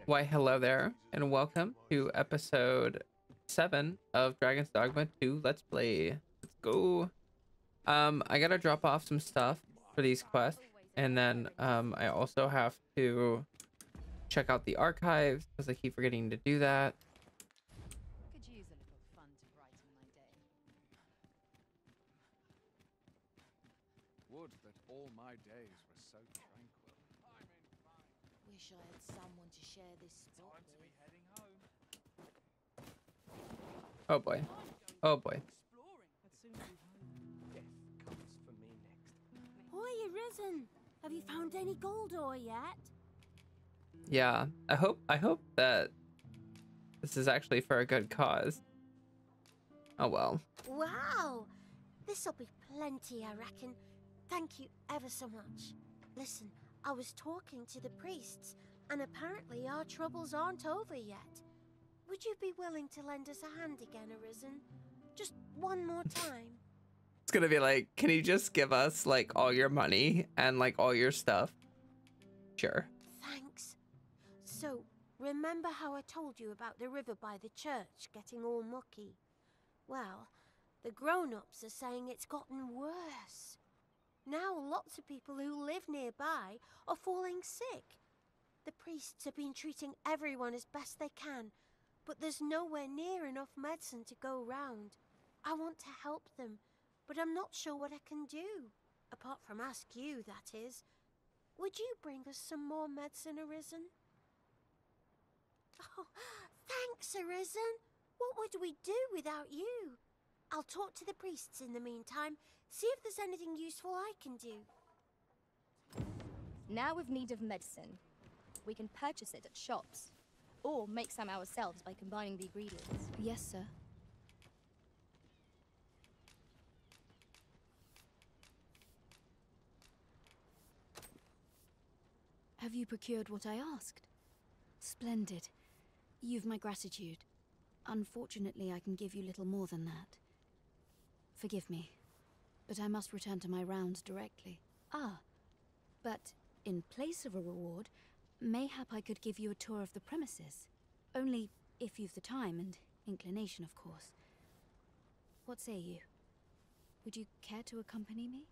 Why, hello there, and welcome to episode 7 of Dragon's Dogma 2 Let's Play. Let's go. I gotta drop off some stuff for these quests, and then I also have to check out the archives because I keep forgetting to do that. Could use a little fun to brighten my day. Would that all my days were so tranquil. Wish I had someone to share this spot with. Oh boy. Oh boy. Death comes for me next. Oi, Arisen! Have you found any gold ore yet? Yeah, I hope that this is actually for a good cause. Oh well. Wow! This'll be plenty, I reckon. Thank you ever so much. Listen, I was talking to the priests, and apparently our troubles aren't over yet. Would you be willing to lend us a hand again, Arisen? Just one more time. It's gonna be like, can you just give us like all your money and like all your stuff? Sure. Thanks. So, remember how I told you about the river by the church getting all mucky? Well, the grown-ups are saying it's gotten worse. Now lots of people who live nearby are falling sick. The priests have been treating everyone as best they can, but there's nowhere near enough medicine to go round. I want to help them, but I'm not sure what I can do. Apart from ask you, that is. Would you bring us some more medicine, Arisen? Oh, thanks, Arisen. What would we do without you? I'll talk to the priests in the meantime, see if there's anything useful I can do. Now we've need of medicine. We can purchase it at shops, or make some ourselves by combining the ingredients. Yes, sir. Have you procured what I asked? Splendid. You've my gratitude. Unfortunately, I can give you little more than that. Forgive me, but I must return to my rounds directly. Ah, but in place of a reward, mayhap I could give you a tour of the premises. Only if you've the time and inclination, of course. What say you? Would you care to accompany me?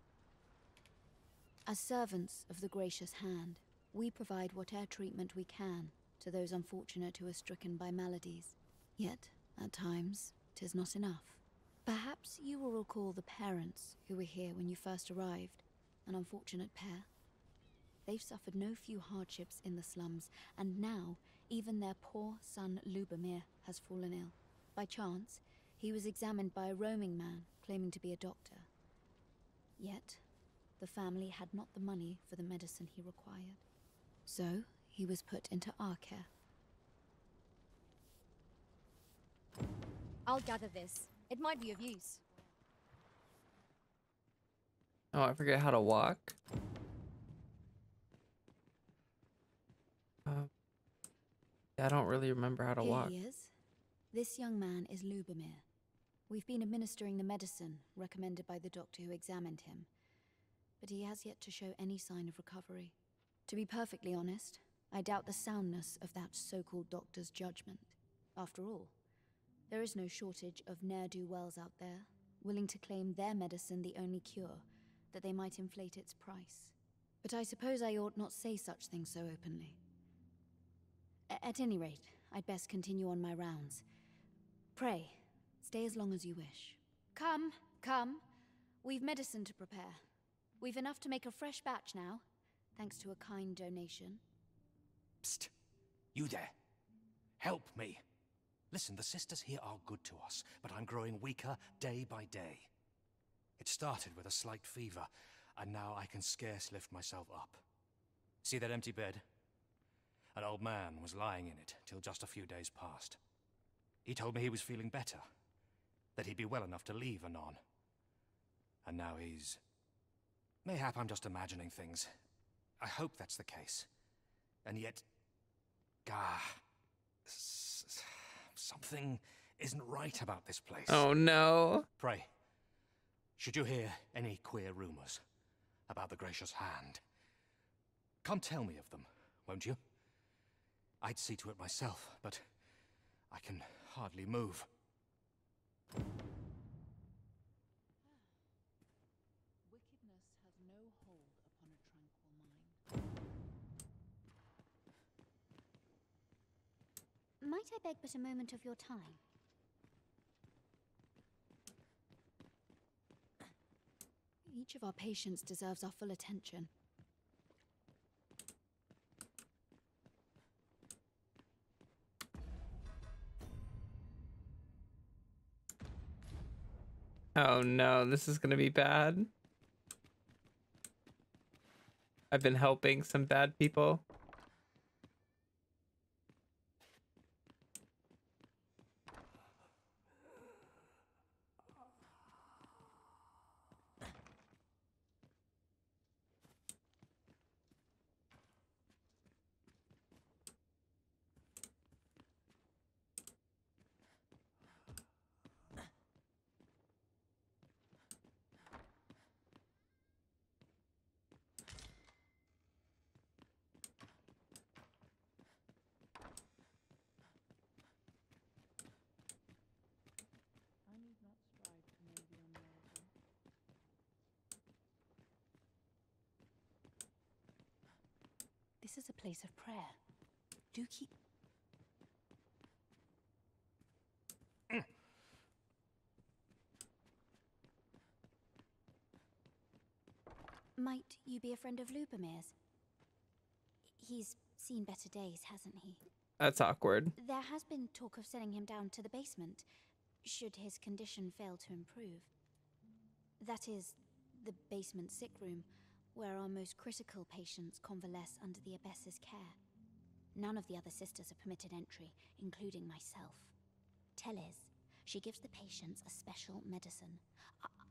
As servants of the gracious hand, we provide whate'er treatment we can to those unfortunate who are stricken by maladies. Yet, at times, 'tis not enough. Perhaps you will recall the parents who were here when you first arrived, an unfortunate pair. They've suffered no few hardships in the slums, and now even their poor son Lubomir has fallen ill. By chance, he was examined by a roaming man claiming to be a doctor. Yet, the family had not the money for the medicine he required. So, he was put into our care. I'll gather this. It might be of use. Oh, I forget how to walk. I don't really remember how to walk. Here he is. This young man is Lubomir. We've been administering the medicine recommended by the doctor who examined him, but he has yet to show any sign of recovery. To be perfectly honest, I doubt the soundness of that so-called doctor's judgment. After all, there is no shortage of ne'er-do-wells out there, willing to claim their medicine the only cure, that they might inflate its price. But I suppose I ought not say such things so openly. At any rate, I'd best continue on my rounds. Pray, stay as long as you wish. Come, come. We've medicine to prepare. We've enough to make a fresh batch now, thanks to a kind donation. Psst! You there! Help me! Listen, the sisters here are good to us, but I'm growing weaker day by day. It started with a slight fever, and now I can scarce lift myself up. See that empty bed? An old man was lying in it till just a few days past. He told me he was feeling better, that he'd be well enough to leave anon. And now he's... Mayhap I'm just imagining things. I hope that's the case. And yet... something isn't right about this place. Oh no. Pray, should you hear any queer rumors about the gracious hand, come tell me of them, won't you? I'd see to it myself, but I can hardly move. Wickedness has no hold upon a tranquil mind. Might I beg but a moment of your time? Each of our patients deserves our full attention. Oh no, this is gonna be bad. I've been helping some bad people. I need not strive to know the unknowable. This is a place of prayer. Do keep... Might you be a friend of Lubomir's? He's seen better days, hasn't he? That's awkward. There has been talk of sending him down to the basement, should his condition fail to improve. That is, the basement sick room, where our most critical patients convalesce under the abbess's care. None of the other sisters are permitted entry, including myself. Teles, she gives the patients a special medicine.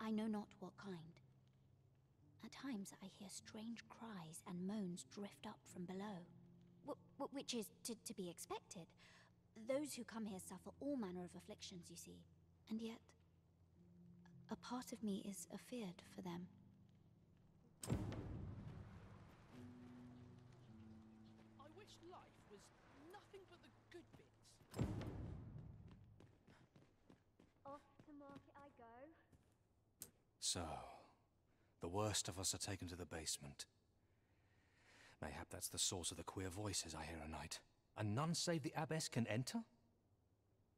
I know not what kind. At times I hear strange cries and moans drift up from below. Which is to be expected. Those who come here suffer all manner of afflictions, you see. And yet, a part of me is afeared for them. I wish life was nothing but the good bits. Off to market I go. So, the worst of us are taken to the basement. Mayhap that's the source of the queer voices I hear a night. And none save the abbess can enter?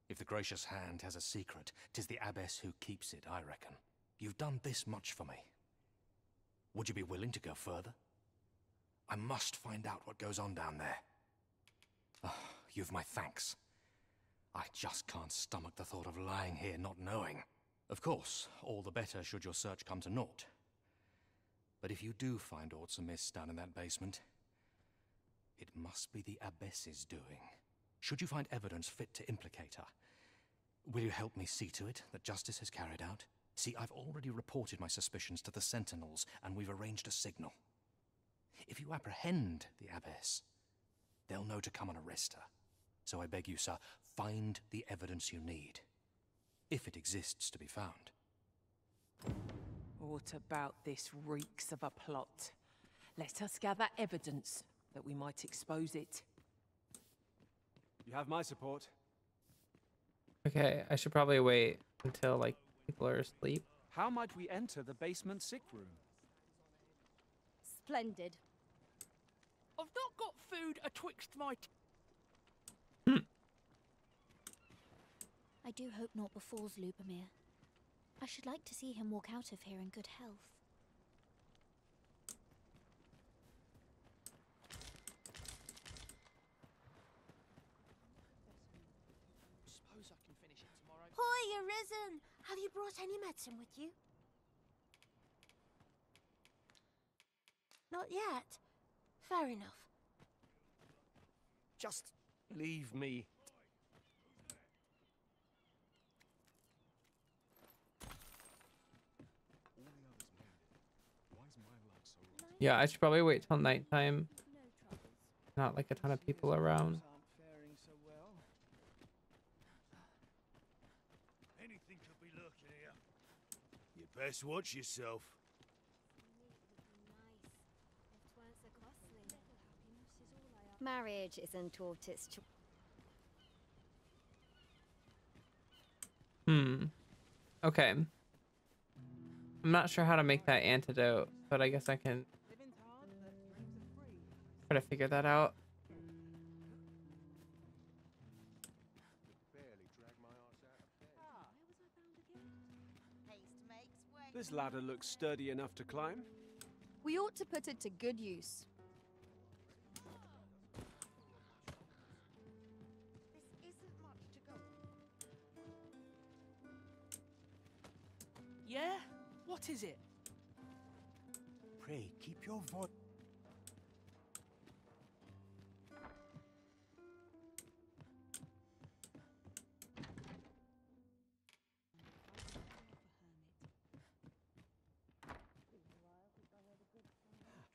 If the gracious hand has a secret, 'tis the abbess who keeps it, I reckon. You've done this much for me. Would you be willing to go further? I must find out what goes on down there. Oh, you've my thanks. I just can't stomach the thought of lying here not knowing. Of course, all the better should your search come to naught. But if you do find aught amiss down in that basement, it must be the abbess's doing. Should you find evidence fit to implicate her, will you help me see to it that justice is carried out? See, I've already reported my suspicions to the sentinels, and we've arranged a signal. If you apprehend the abbess, they'll know to come and arrest her. So I beg you, sir, find the evidence you need, if it exists to be found. What about this reeks of a plot? Let us gather evidence that we might expose it. You have my support. Okay, I should probably wait until like people are asleep. How might we enter the basement sick room? Splendid. I've not got food atwixt my I do hope naught befalls Lubomir. I should like to see him walk out of here in good health. Suppose I can finish it tomorrow. Hoy, Arisen! Have you brought any medicine with you? Not yet. Fair enough. Just leave me. Yeah, I should probably wait till nighttime. Not like a ton of people around. Anything could be lurking here. You best watch yourself. Nice. If 'tweren't so costly. Little happiness is all I Marriage isn't taught its Okay. I'm not sure how to make that antidote, but I guess I can try to figure that out. This ladder looks sturdy enough to climb. We ought to put it to good use. Yeah? What is it? Pray, keep your voice.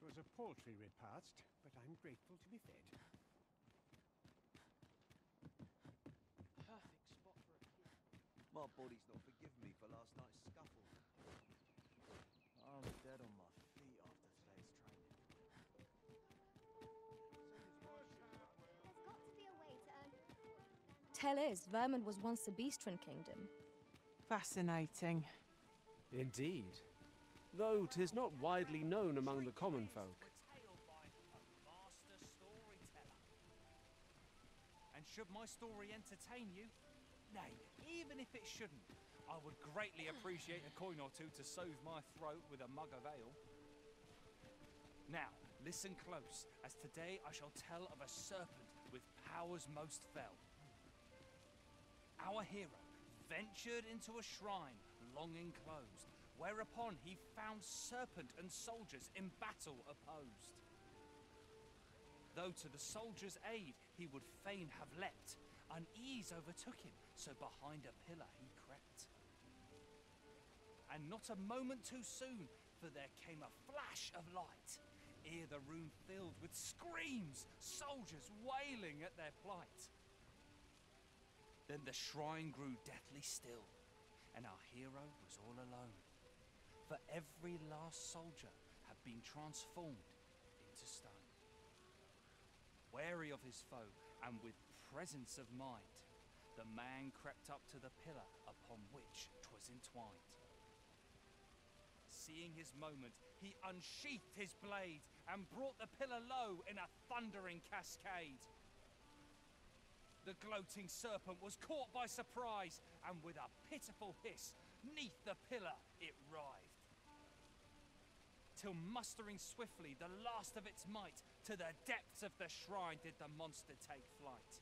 It was a paltry repast, but I'm grateful to be fed. Perfect spot for a kid. My body's not forgiven me for last night's scuffle. I'm dead on my feet after today's training. There's got to be a way to earn. Tell is, Vermund was once the Beastren Kingdom. Fascinating. Indeed. Though 'tis not widely known among the common folk. And should my story entertain you? Nay, even if it shouldn't, I would greatly appreciate a coin or two to soothe my throat with a mug of ale. Now, listen close, as today I shall tell of a serpent with powers most fell. Our hero ventured into a shrine long enclosed, whereupon he found serpent and soldiers in battle opposed. Though to the soldiers' aid he would fain have leapt, unease overtook him, so behind a pillar he crept. And not a moment too soon, for there came a flash of light, ere the room filled with screams, soldiers wailing at their plight. Then the shrine grew deathly still, and our hero was all alone. For every last soldier had been transformed into stone. Wary of his foe, and with presence of mind, the man crept up to the pillar upon which 'twas entwined. Seeing his moment, he unsheathed his blade, and brought the pillar low in a thundering cascade. The gloating serpent was caught by surprise, and with a pitiful hiss, 'neath the pillar it writhed. Till mustering swiftly the last of its might, to the depths of the shrine did the monster take flight.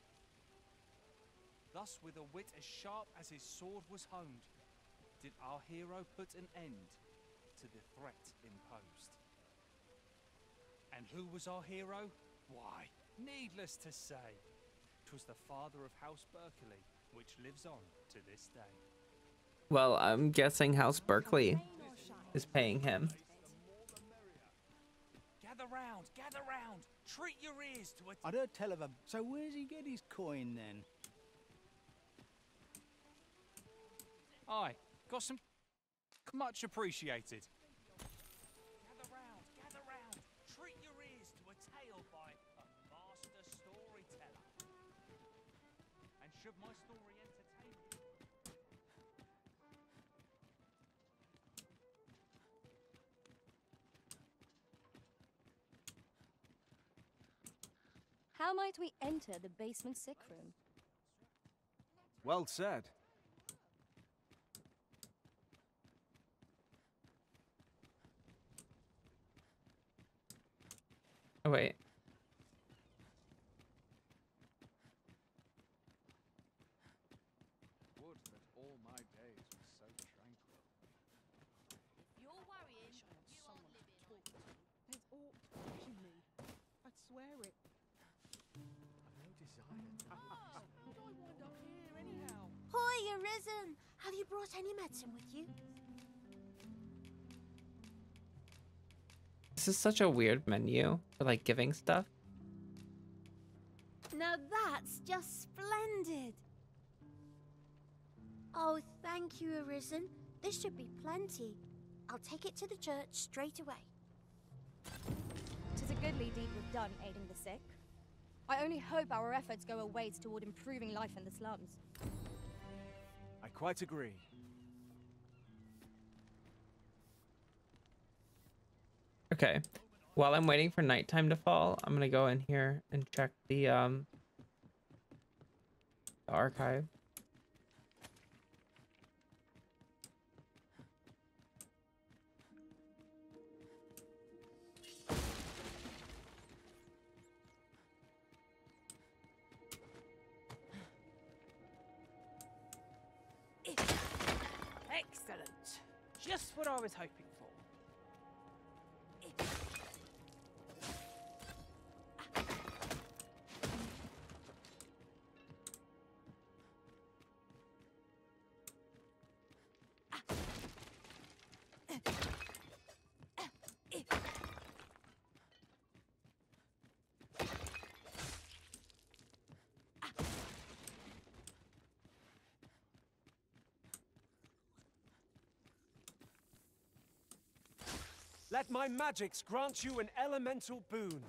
Thus, with a wit as sharp as his sword was honed, did our hero put an end to the threat imposed. And who was our hero? Why, needless to say, 'twas the father of House Berkeley, which lives on to this day. Well, I'm guessing House Berkeley is paying him. Gather round, treat your ears to it. I'd heard tell of a... So where's he get his coin, then? Aye, got some... much appreciated. Gather round, treat your ears to a tale by a master storyteller. And should my story entertain you... How might we enter the basement sick room? Well said. Oh, wait. Would that all my days were so tranquil. If you're worrying, you aren't living. There's aught touching me. I'd swear it. I've no desire to How'd I wind up here anyhow? Hoy, Arisen! Have you brought any medicine with you? This is such a weird menu for like giving stuff. Now that's just splendid! Oh, thank you, Arisen. This should be plenty. I'll take it to the church straight away. 'Tis a goodly deed we've done aiding the sick. I only hope our efforts go a ways toward improving life in the slums. I quite agree. Okay. While I'm waiting for nighttime to fall, I'm gonna go in here and check the archive. Excellent. Just what I was hoping for. Let my magics grant you an elemental boon.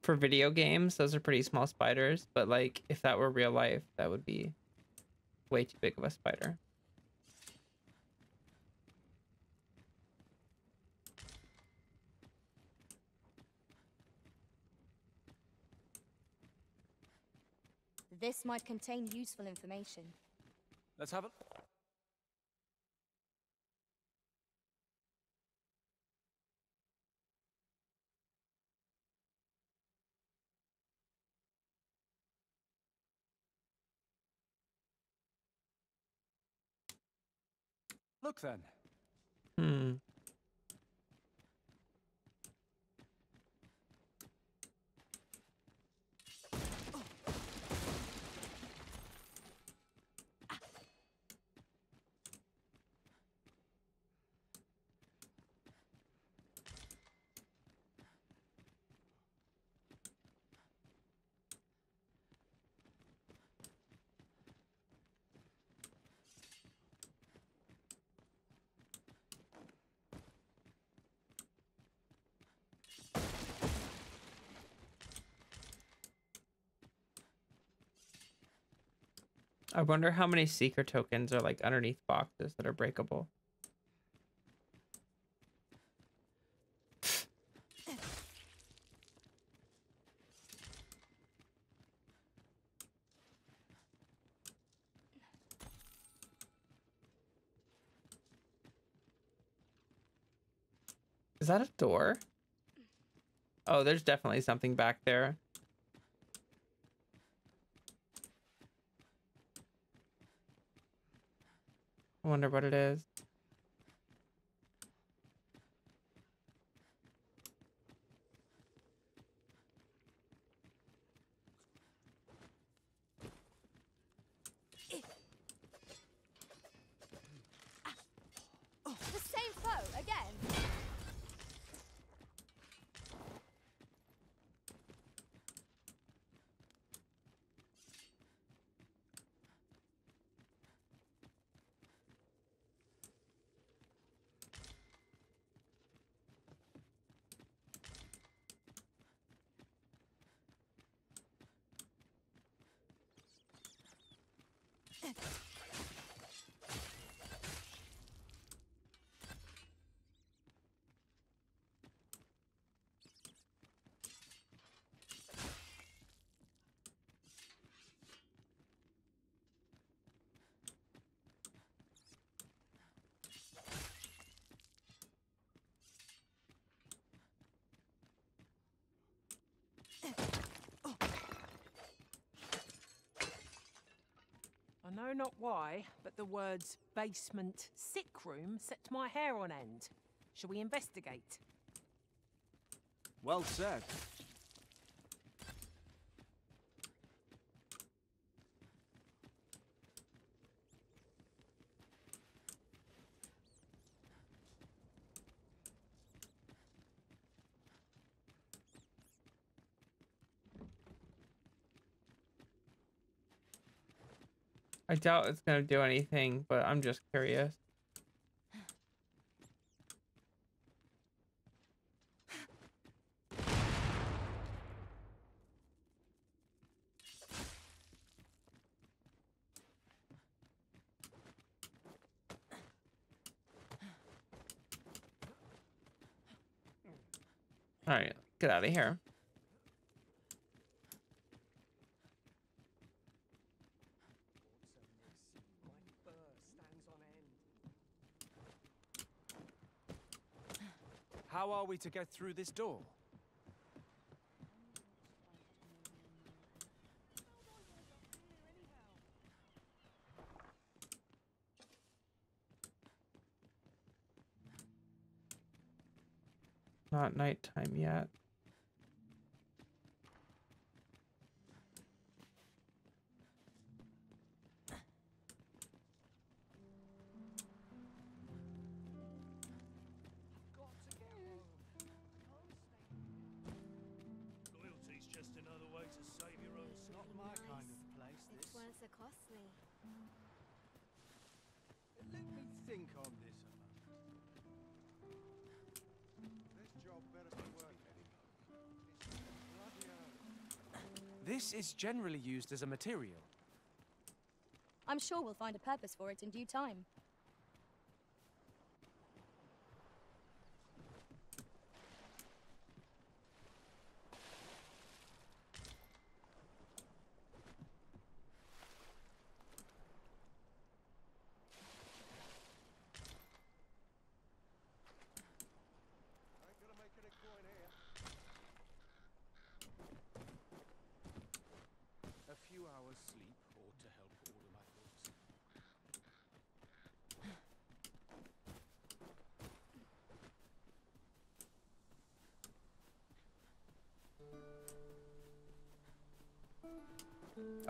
For video games, those are pretty small spiders, but like if that were real life, that would be way too big of a spider. This might contain useful information. Let's have a... Look then. Hmm. I wonder how many seeker tokens are like underneath boxes that are breakable. Is that a door? Oh, there's definitely something back there. I wonder what it is. The same foe again. I know not why, but the words basement sick room set my hair on end. Shall we investigate? Well said. I doubt it's gonna do anything, but I'm just curious. All right, get out of here. How are we to get through this door? Not nighttime yet. Loyalty's just another way to save your own Not skin. my kind of place, It this. weren't so costly. Let me think on this a moment. This job better be worth anyhow. It's bloody early. This is generally used as a material. I'm sure we'll find a purpose for it in due time. Ain't gonna make any coin here. A few hours sleep ought to help order my thoughts.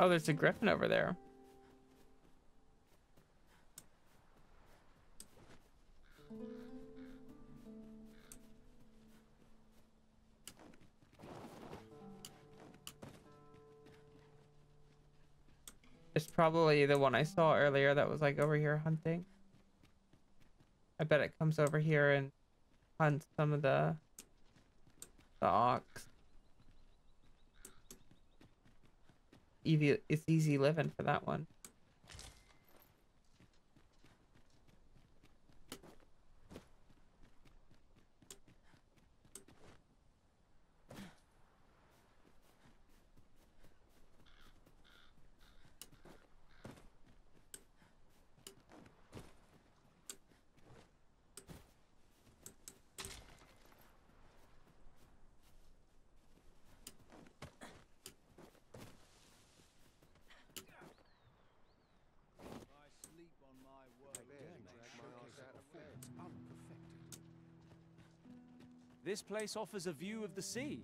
Oh, there's a griffin over there. It's probably the one I saw earlier that was like over here hunting. I bet it comes over here and hunts some of the ox. It's easy living for that one. I sleep on my work. This place offers a view of the sea.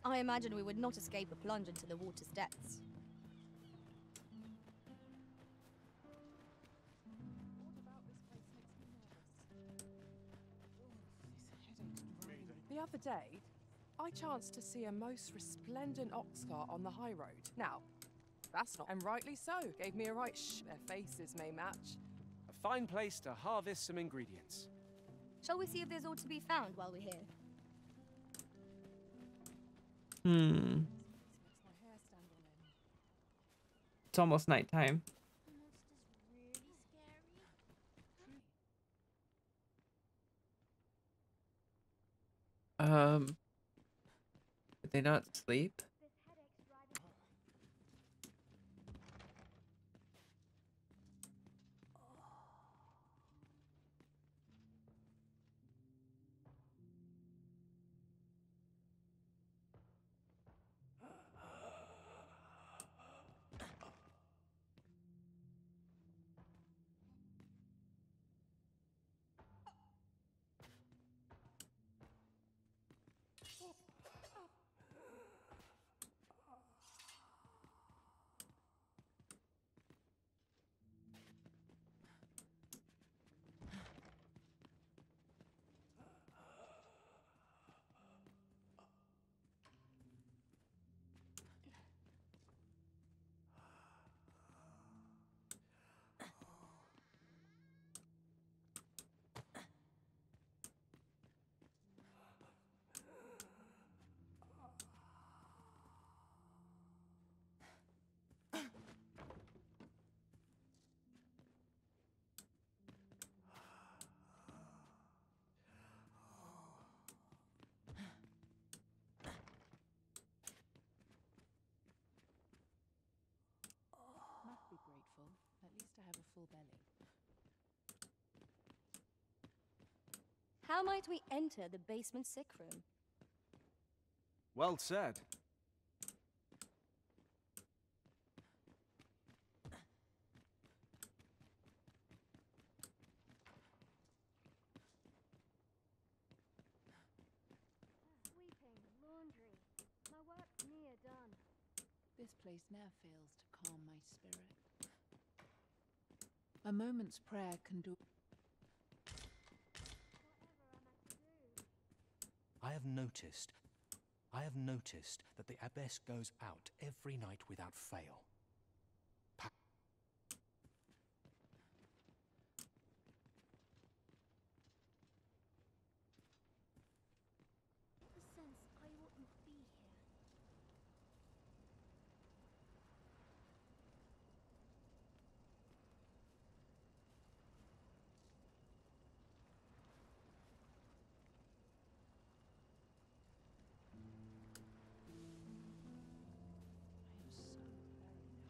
I imagine we would not escape a plunge into the water's depths. The other day, I chanced to see a most resplendent ox cart on the high road. Now, that's not, and rightly so, gave me a right their faces may match. A fine place to harvest some ingredients. Shall we see if there's aught to be found while we're here? Hmm. It's almost nighttime. Did they not sleep? How might we enter the basement sick room? Well said. Sweeping, laundry. My work's near done. This place ne'er fails to calm my spirit. A moment's prayer can do. I have noticed that the abbess goes out every night without fail. The sense I oughtn't be here.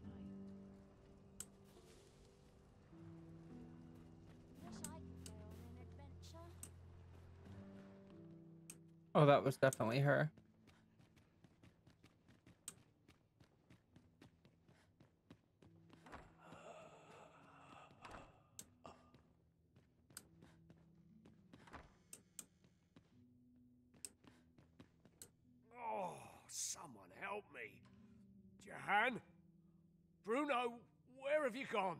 Wish I could go on an adventure. Oh, that was definitely her. Oh, someone help me. Jahan? Bruno, where have you gone?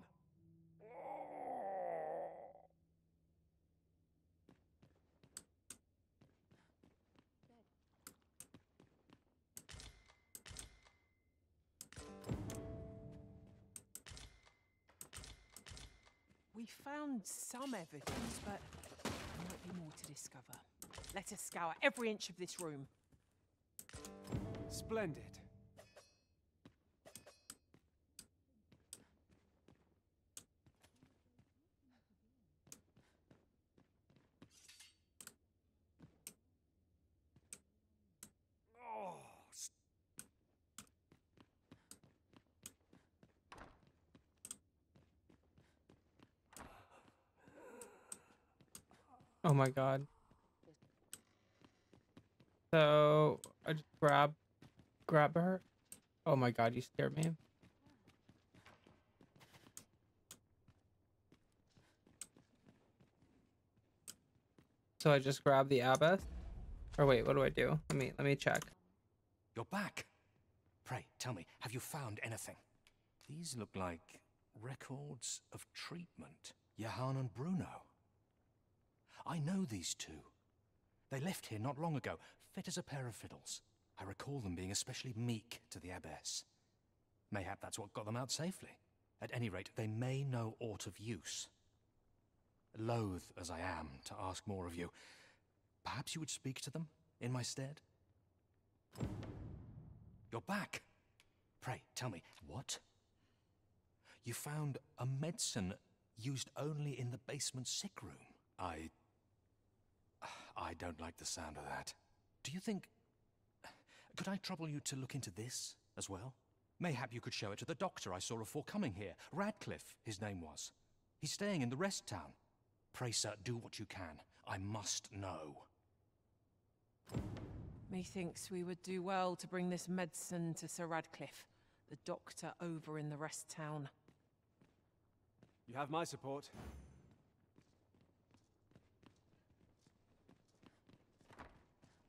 We found some evidence, but there might be more to discover. Let us scour every inch of this room. Splendid. Oh, Oh my god. So I just grab her. Oh my god, you scared me. So I just grab the abbess? Or wait, what do I do? Let me check. You're back. Pray, tell me, have you found anything? These look like records of treatment. Johann and Bruno. I know these two. They left here not long ago, fit as a pair of fiddles. I recall them being especially meek to the abbess. Mayhap that's what got them out safely. At any rate, they may know aught of use. Loath as I am to ask more of you, perhaps you would speak to them in my stead? You're back. Pray, tell me, what? You found a medicine used only in the basement sick room. I don't like the sound of that. Do you think... Could I trouble you to look into this as well? Mayhap you could show it to the doctor I saw afore coming here. Radcliffe, his name was. He's staying in the rest town. Pray, sir, do what you can. I must know. Methinks we would do well to bring this medicine to Sir Radcliffe, the doctor over in the rest town. You have my support.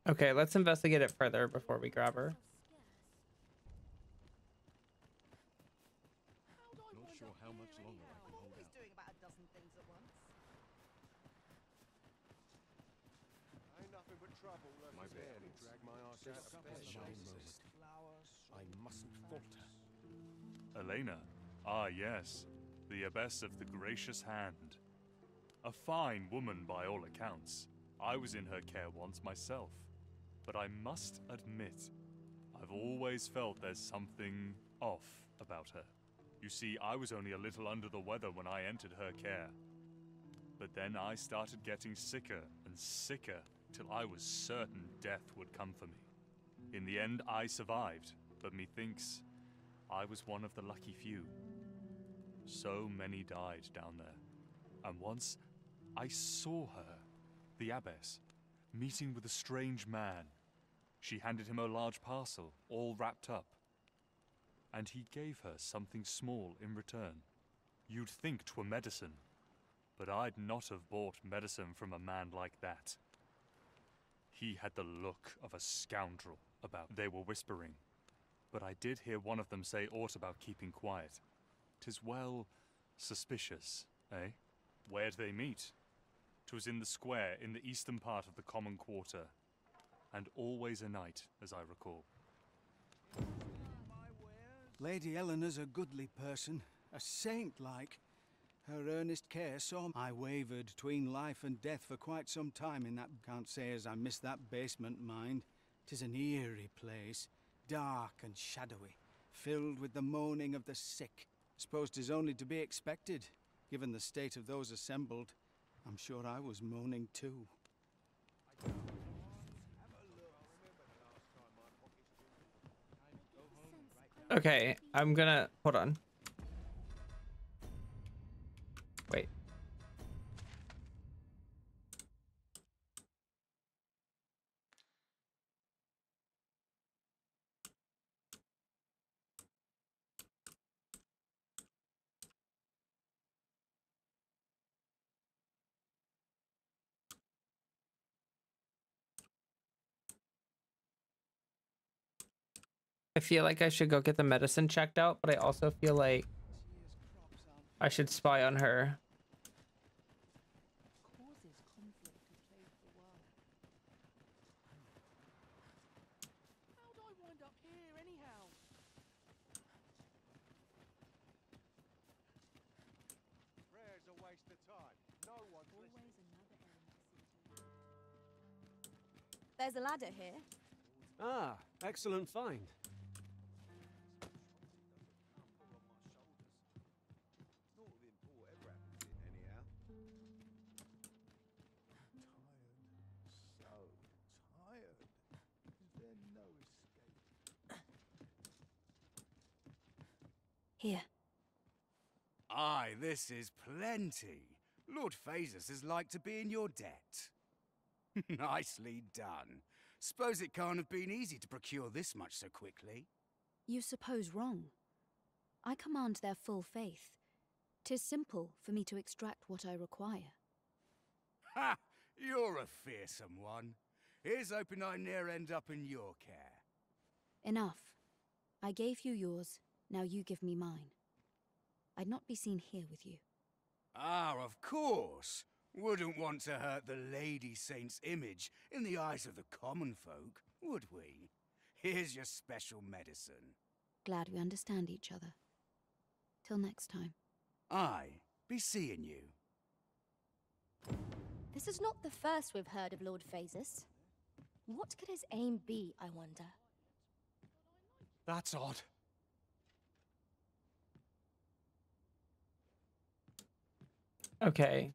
Okay, let's investigate it further before we grab her. Not sure how much longer I can hold out. Doing about a dozen things at once. Ain't nothing but trouble. My bad. Drag my arse out of bed. I mustn't falter. Elena. Ah, yes. The abbess of the Gracious Hand. A fine woman by all accounts. I was in her care once myself. But I must admit, I've always felt there's something off about her. You see, I was only a little under the weather when I entered her care. But then I started getting sicker and sicker till I was certain death would come for me. In the end, I survived, but methinks I was one of the lucky few. So many died down there. And once I saw her, the abbess, meeting with a strange man. She handed him a large parcel, all wrapped up. And he gave her something small in return. You'd think 'twere medicine, but I'd not have bought medicine from a man like that. He had the look of a scoundrel about. They were whispering, but I did hear one of them say aught about keeping quiet. 'Tis well suspicious, eh? Where'd they meet? 'Twas in the square in the eastern part of the common quarter, and always a night, as I recall. Lady Eleanor's a goodly person, a saint-like. Her earnest care saw I wavered between life and death for quite some time in that. Can't say as I missed that basement, mind. 'Tis an eerie place, dark and shadowy, filled with the moaning of the sick. Suppose 'tis only to be expected, given the state of those assembled. I'm sure I was moaning too. Okay, I'm gonna hold on. Wait. I feel like I should go get the medicine checked out, but I also feel like I should spy on her. Causes conflict to plague the world. How'd I wind up here anyhow? Prayer's a waste of time. No one's Always another errand to see to. There's a ladder here. Ah, excellent find. Here. Aye, this is plenty. Lord Phasus is like to be in your debt. Nicely done. Suppose it can't have been easy to procure this much so quickly. You suppose wrong. I command their full faith. 'Tis simple for me to extract what I require. Ha! You're a fearsome one. Here's hoping I ne'er end up in your care. Enough. I gave you yours, now you give me mine. I'd not be seen here with you. Ah, of course. Wouldn't want to hurt the Lady Saint's image in the eyes of the common folk, would we? Here's your special medicine. Glad we understand each other. Till next time. Aye, be seeing you. This is not the first we've heard of Lord Phasus. What could his aim be, I wonder? That's odd. Okay.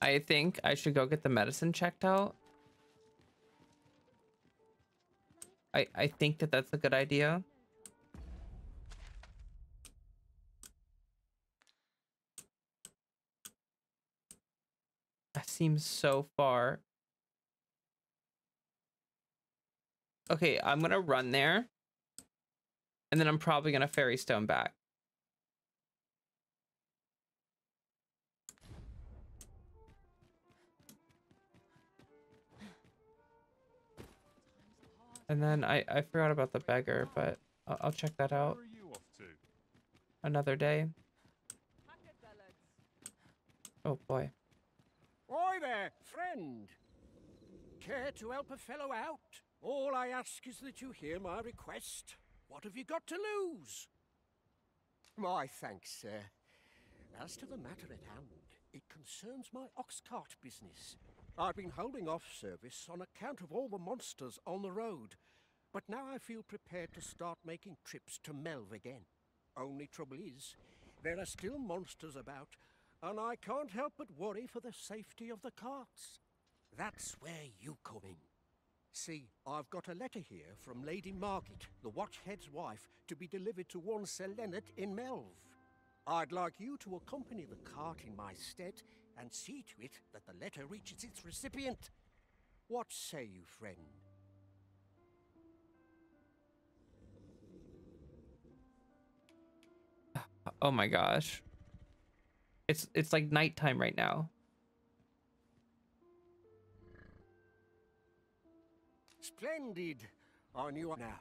I think I should go get the medicine checked out. I think that that's a good idea. That seems so far. Okay, I'm gonna run there. And then I'm probably gonna ferry stone back. And then I forgot about the beggar, but I'll check that out Where are you off to? another day. Oh boy. Oi there, friend. Care to help a fellow out? All I ask is that you hear my request. What have you got to lose? My thanks, sir. As to the matter at hand, it concerns my ox cart business. I've been holding off service on account of all the monsters on the road, but now I feel prepared to start making trips to Melve again. Only trouble is, there are still monsters about, and I can't help but worry for the safety of the carts. That's where you come in. See, I've got a letter here from Lady Margaret, the Watchhead's wife, to be delivered to one Sir Leonard in Melve. I'd like you to accompany the cart in my stead and see to it that the letter reaches its recipient. What say you, friend? Oh my gosh. It's like nighttime right now. Splendid. I knew now.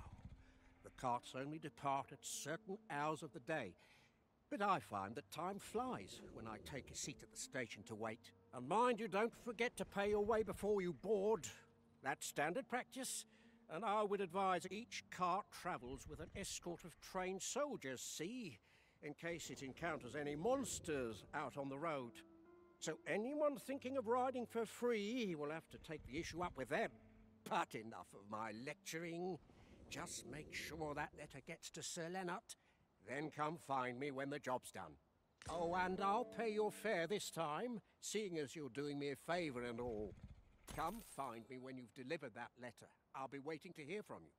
The carts only depart at certain hours of the day, but I find that time flies when I take a seat at the station to wait. And mind you, don't forget to pay your way before you board. That's standard practice, and I would advise each cart travels with an escort of trained soldiers, see, in case it encounters any monsters out on the road. So anyone thinking of riding for free will have to take the issue up with them. But enough of my lecturing. Just make sure that letter gets to Sir Leonard, then come find me when the job's done. Oh, and I'll pay your fare this time, seeing as you're doing me a favour and all. Come find me when you've delivered that letter. I'll be waiting to hear from you.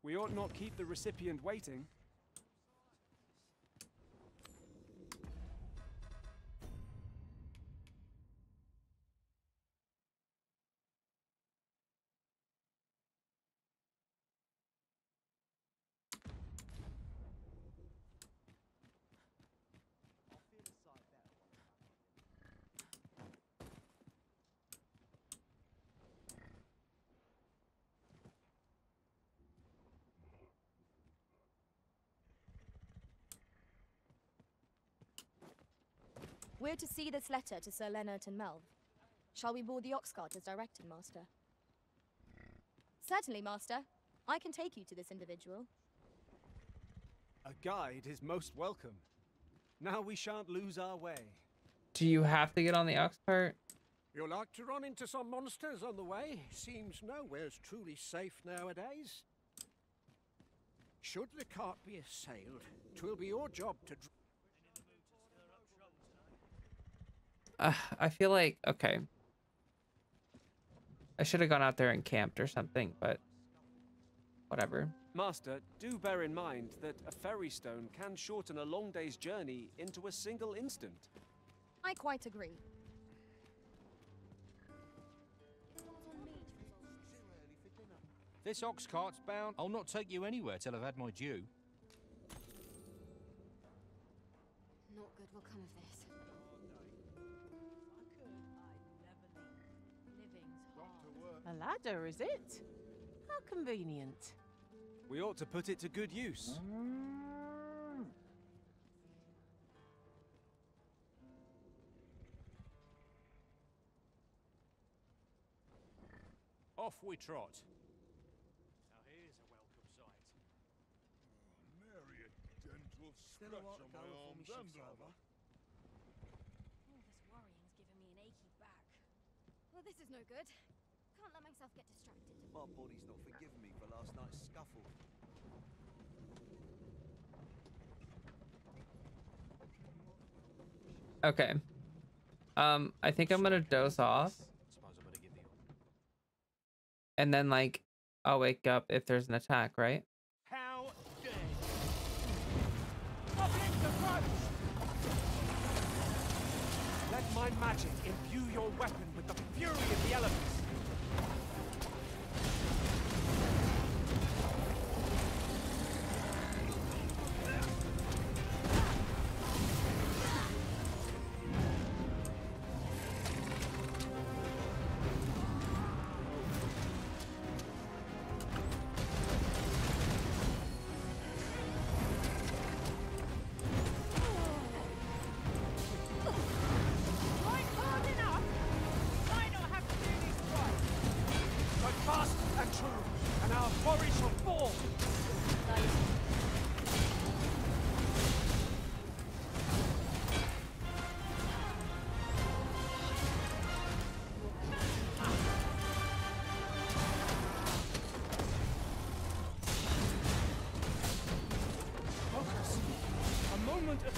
We ought not keep the recipient waiting. We're to see this letter to Sir Leonard and Melve. Shall we board the ox cart as directed, Master? Certainly, Master. I can take you to this individual. A guide is most welcome. Now we shan't lose our way. Do you have to get on the ox cart? You'll like to run into some monsters on the way. Seems nowhere's truly safe nowadays. Should the cart be assailed, 'twill be your job to... I feel like, okay. I should have gone out there and camped or something, but whatever. Master, do bear in mind that a ferry stone can shorten a long day's journey into a single instant. I quite agree. This ox cart's bound. I'll not take you anywhere till I've had my due. Not good will come of this. A ladder, is it? How convenient. We ought to put it to good use. Off we trot. Now here's a welcome sight. Nary a dental scratch on my arms and leather. All this worrying's giving me an achy back. Well, this is no good. Can't let myself get distracted. My body's not forgiven me for last night's scuffle. Okay. I think I'm gonna doze off. And then, like, I'll wake up if there's an attack, right? How dare you! Up into front! Let my magic imbue your weapon with the fury of the elements.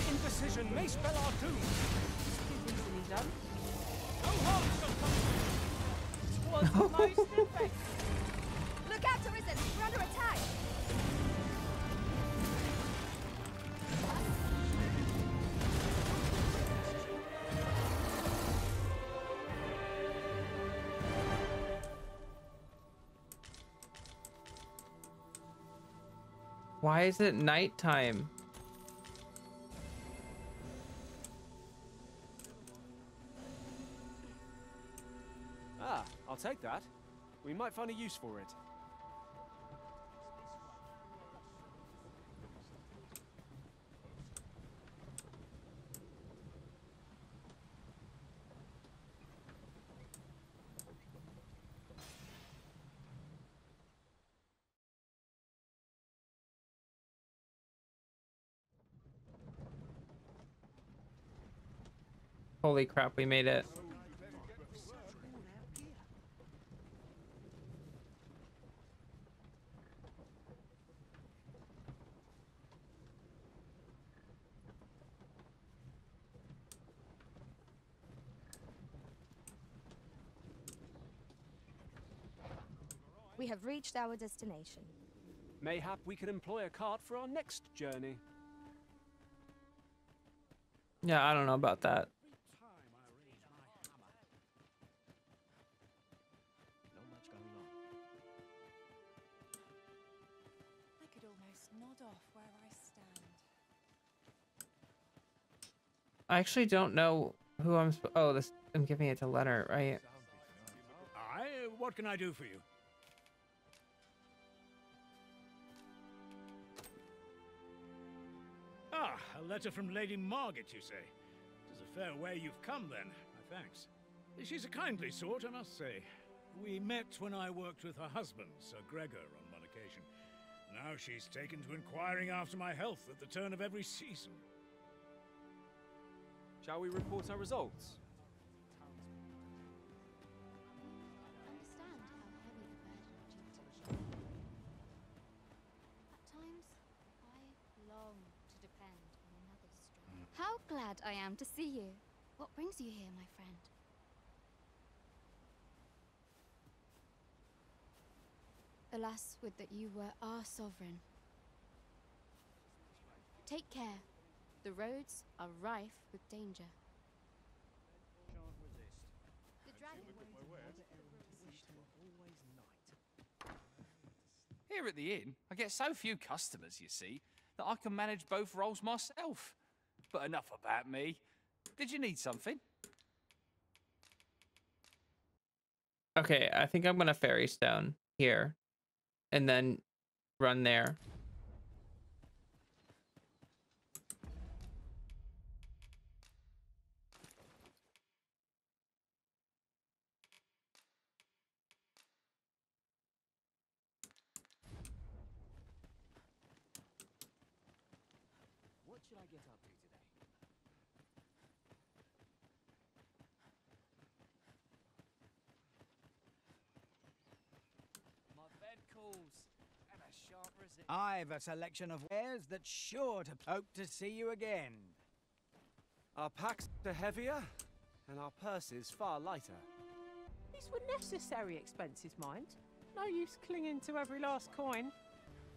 Indecision may spell our doom. Easily done. No harm shall come. 'Twas most effective. Why is it nighttime? Ah, I'll take that. We might find a use for it. Holy crap, we made it. We have reached our destination. Mayhap we could employ a cart for our next journey. Yeah, I don't know about that. Not much going on. I could almost nod off where I stand. I actually don't know who I'm. Oh, this. I'm giving it to Leonard, right? What can I do for you? Ah, a letter from Lady Margaret, you say? It is a fair way you've come, then. My thanks. She's a kindly sort, I must say. We met when I worked with her husband, Sir Gregor, on one occasion. Now she's taken to inquiring after my health at the turn of every season. Shall we report our results? Understand how heavy the burden of duty. At times, I long to depend on another's strength. How glad I am to see you. What brings you here, my friend? Alas, would that you were our sovereign. Take care. The roads are rife with danger. The dragon. Here at the inn, I get so few customers, you see, that I can manage both roles myself. But enough about me. Did you need something? Okay, I think I'm gonna ferry stone here, and then run there. What should I get up to today? My bed calls, and as sharp as it. I've a selection of wares that's sure to hope to see you again. Our packs are heavier, and our purses far lighter. These were necessary expenses, mind. No use clinging to every last coin.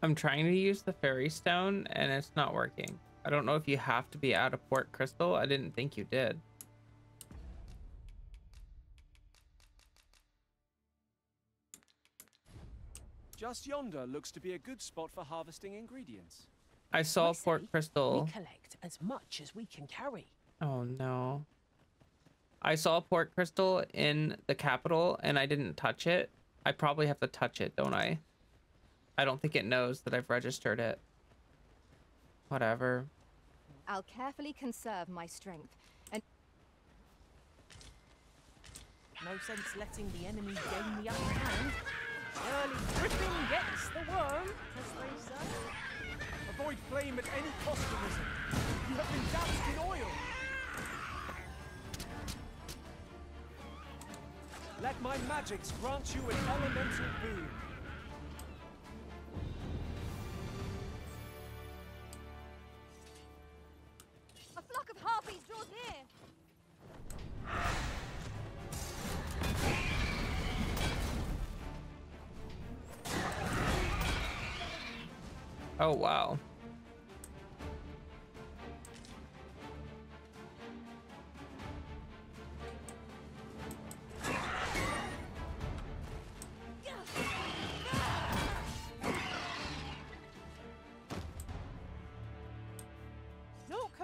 I'm trying to use the ferry stone, and it's not working. I don't know if you have to be out of Port Crystal. I didn't think you did. Just yonder looks to be a good spot for harvesting ingredients. I saw Port Crystal. We collect as much as we can carry. Oh no. I saw Port Crystal in the capital, and I didn't touch it. I probably have to touch it, don't I? I don't think it knows that I've registered it. Whatever. I'll carefully conserve my strength, and No sense letting the enemy gain the upper hand. Early gripping gets the worm, as they say. Avoid flame at any cost, Arisen. You have been doused in oil. Let my magics grant you an elemental boon. a flock of harpies draws near. Oh wow.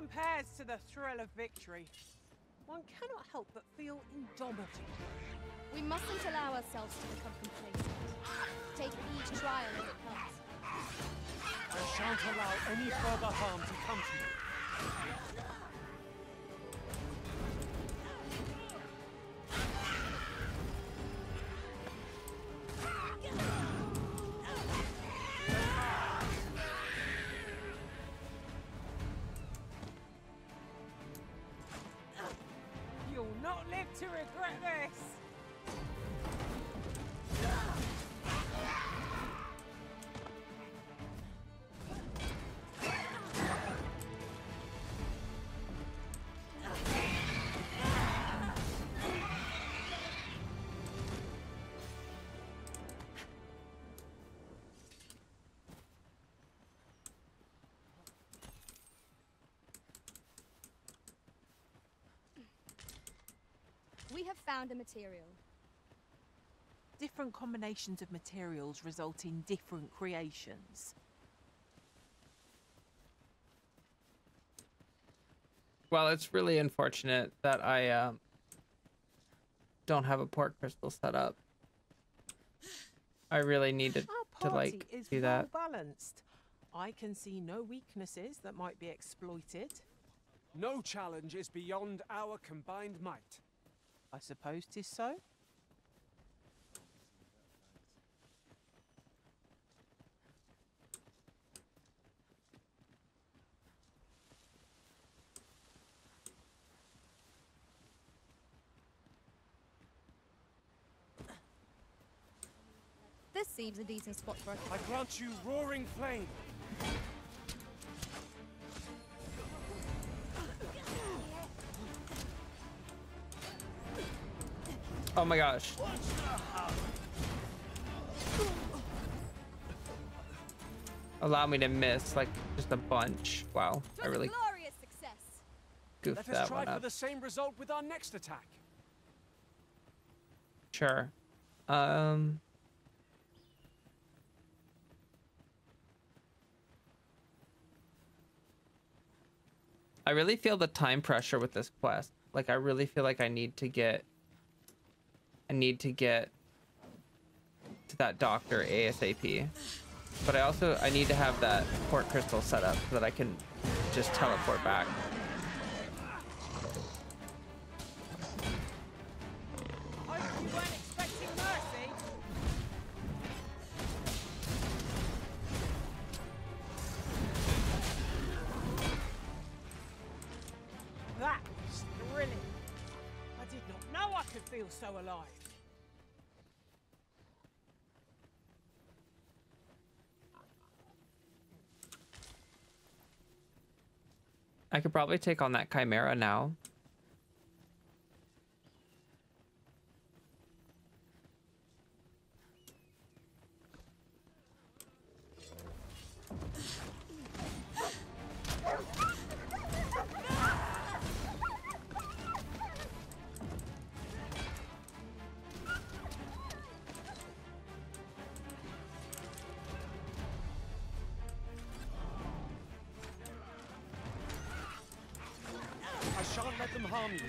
compares to the thrill of victory. One cannot help but feel indomitable. We mustn't allow ourselves to become complacent. Take each trial as it comes. I shan't allow any further harm to come to you. You'll not live to regret this. We have found a material. Different combinations of materials result in different creations. Well, it's really unfortunate that I don't have a port crystal set up. I really needed to like is do well that. balanced. I can see no weaknesses that might be exploited. No challenge is beyond our combined might. I suppose 'tis so. This seems a decent spot for us. I grant you roaring flame. Oh my gosh. Allow me to miss like just a bunch. Wow, I really Glorious success. goofed Let that us try one for up. the same result with our next attack. Sure. I really feel the time pressure with this quest. Like I really feel like I need to get to that doctor ASAP. But I need to have that port crystal set up so that I can just teleport back. Hope you weren't expecting mercy. That was thrilling. I did not know I could feel so alive. I could probably take on that chimera now. I shan't let them harm you.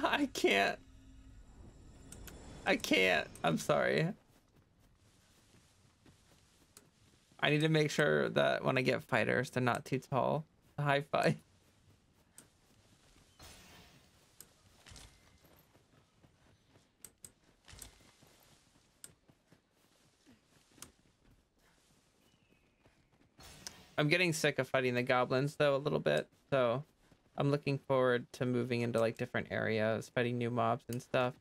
I can't. I can't. I'm sorry. I need to make sure that when I get fighters, they're not too tall. High five. I'm getting sick of fighting the goblins though a little bit, so I'm looking forward to moving into like different areas, fighting new mobs and stuff.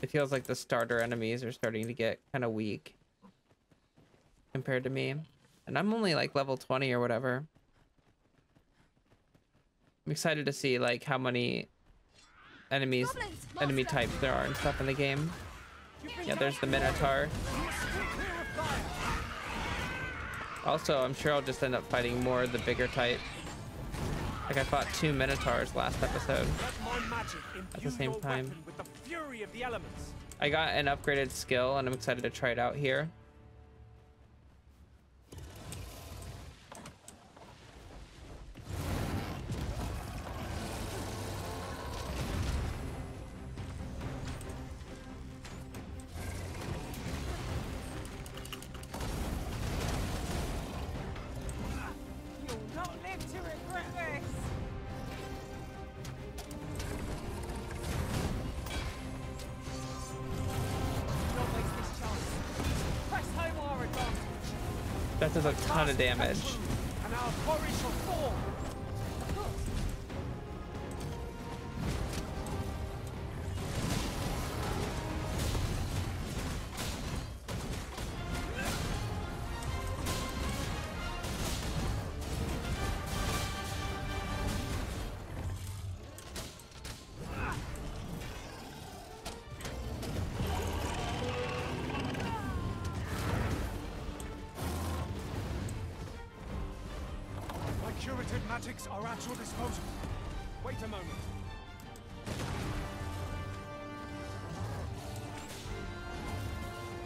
It feels like the starter enemies are starting to get kind of weak compared to me. And I'm only like level 20 or whatever. I'm excited to see like how many enemy types there are and stuff in the game. Yeah, there's the Minotaur. Also, I'm sure I'll just end up fighting more of the bigger type. Like I fought 2 Minotaurs last episode at the same time. With the fury of the elements. I got an upgraded skill and I'm excited to try it out here. You'll not live to regret this. Don't waste this chance. Press home our advantage. That does a ton of damage. And our quarry shall fall. My curative magics are at your disposal. Wait a moment.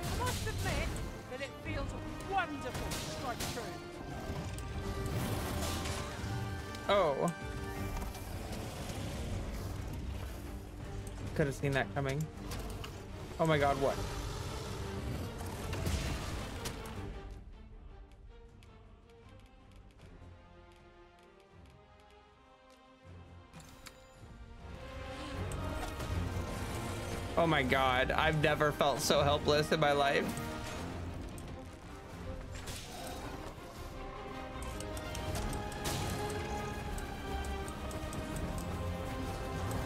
I must admit that it feels wonderful to strike true. Oh. Could have seen that coming. Oh my god, what? Oh my god, I've never felt so helpless in my life.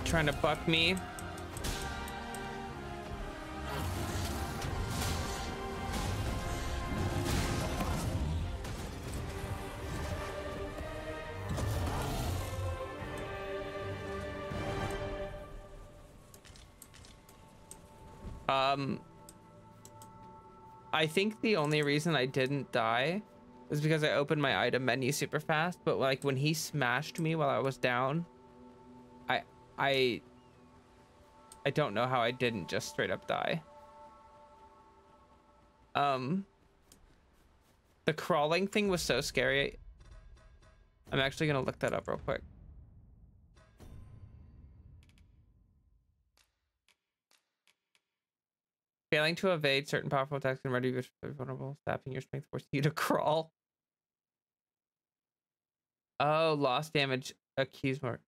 Trying to buck me. I think the only reason I didn't die was because I opened my item menu super fast, but like when he smashed me while I was down, I don't know how I didn't just straight up die. The crawling thing was so scary. I'm actually gonna look that up real quick. Failing to evade certain powerful attacks and ready to be vulnerable, sapping your strength forces you to crawl. Oh, lost damage, accused mark.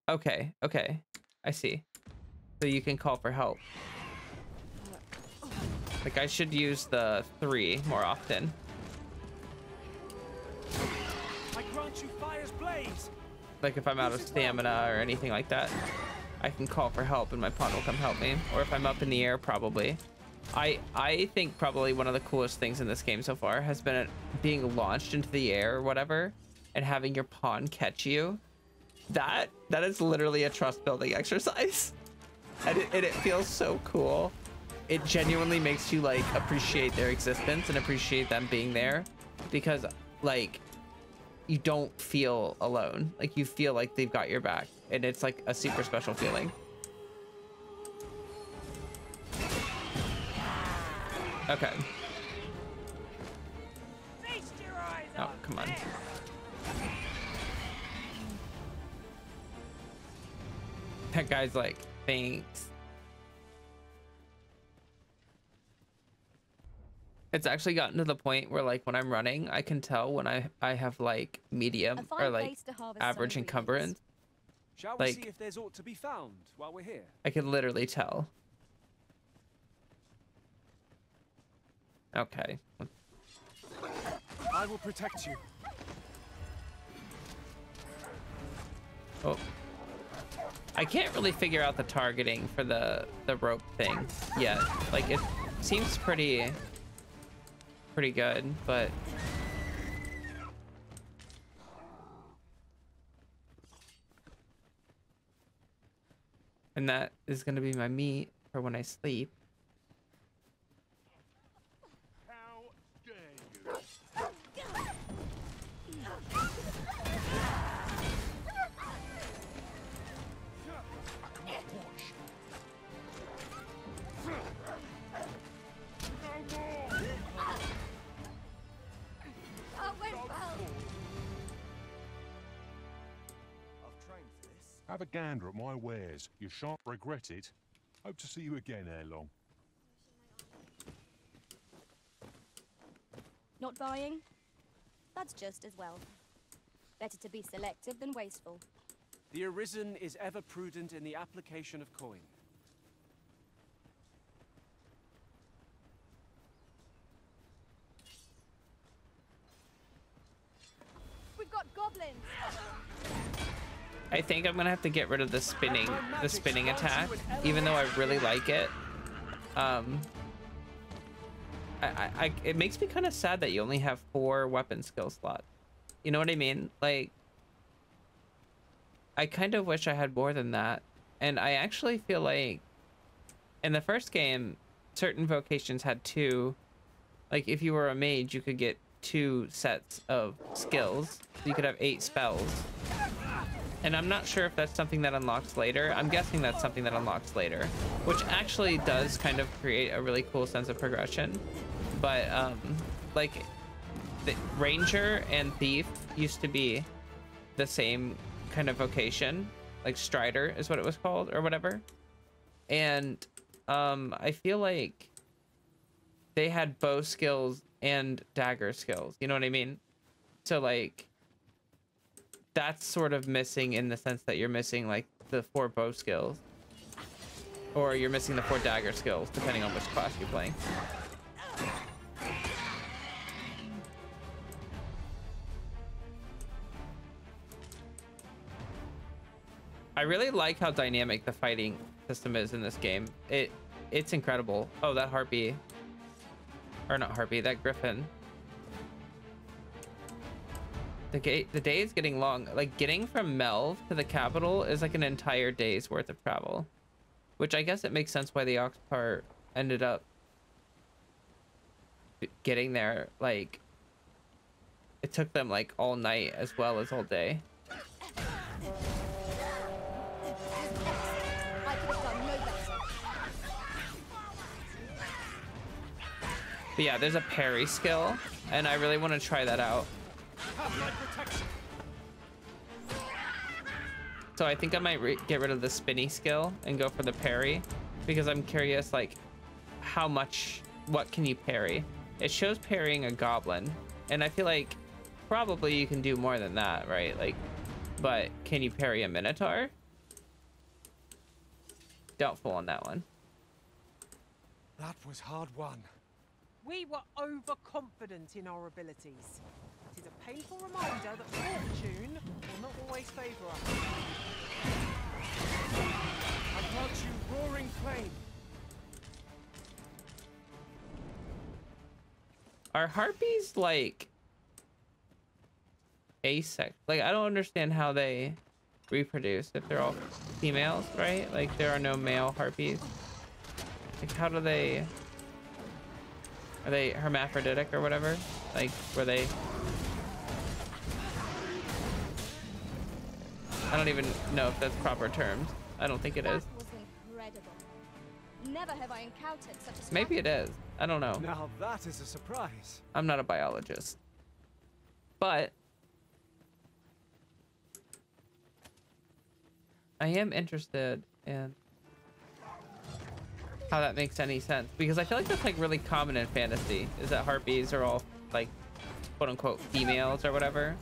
Okay, okay, I see. So you can call for help. Like I should use the 3 more often. I grant you fire's blaze. Like if I'm out of stamina or anything like that, I can call for help and my pawn will come help me. Or if I'm up in the air, probably. I think probably one of the coolest things in this game so far has been being launched into the air or whatever and having your pawn catch you. That is literally a trust building exercise. And it feels so cool. It genuinely makes you like appreciate their existence and appreciate them being there, because like you don't feel alone. Like you feel like they've got your back, and it's like a super special feeling. Okay. Oh, come on. That guy's like, thanks. It's actually gotten to the point where like when I'm running, I can tell when I have like medium or like average encumbrance. Shall we Like, see if there's aught to be found while we're here? I can literally tell. Okay. I will protect you. Oh. I can't really figure out the targeting for the rope thing yet. Like it seems pretty good, but and that is going to be my meat for when I sleep. Have a gander at my wares. You shan't regret it. Hope to see you again ere long. Not buying? That's just as well. Better to be selective than wasteful. The Arisen is ever prudent in the application of coin. We've got goblins! I think I'm gonna have to get rid of the spinning attack, even though I really like it. It makes me kind of sad that you only have 4 weapon skill slots. You know what I mean? Like, I kind of wish I had more than that. And I actually feel like in the first game, certain vocations had 2. Like, if you were a mage, you could get 2 sets of skills. You could have 8 spells. And I'm not sure if that's something that unlocks later. I'm guessing that's something that unlocks later, which actually does kind of create a really cool sense of progression. But like the Ranger and Thief used to be the same kind of vocation, like Strider is what it was called or whatever. And I feel like they had bow skills and dagger skills, you know what I mean? So like that's sort of missing in the sense that you're missing like the 4 bow skills, or you're missing the 4 dagger skills depending on which class you're playing. I really like how dynamic the fighting system is in this game. It's incredible. Oh, that harpy, or not harpy, that griffin. The day is getting long. Like, getting from Melv to the capital is like an entire day's worth of travel, which I guess it makes sense why the Ox part ended up getting there. Like, it took them like all night as well as all day. But yeah, there's a parry skill, and I really want to try that out. So I think I might get rid of the spinny skill and go for the parry, because I'm curious, like, how much, what can you parry? It shows parrying a goblin, and I feel like probably you can do more than that, right? Like, but can you parry a minotaur? Doubtful on that one. That was hard won. We were overconfident in our abilities. It is a painful reminder that fortune will not always favour us. I brought you roaring flame. Are harpies like asex? Like, I don't understand how they reproduce if they're all females, right? Like, there are no male harpies. Like, how do they? Are they hermaphroditic or whatever? Like, were they? I don't even know if that's proper terms. I don't think it is. That was incredible. Never have I encountered such a Maybe it is. I don't know. Now that is a surprise. I'm not a biologist. But I am interested in how that makes any sense, because I feel like that's like really common in fantasy, is that harpies are all like quote unquote females or whatever.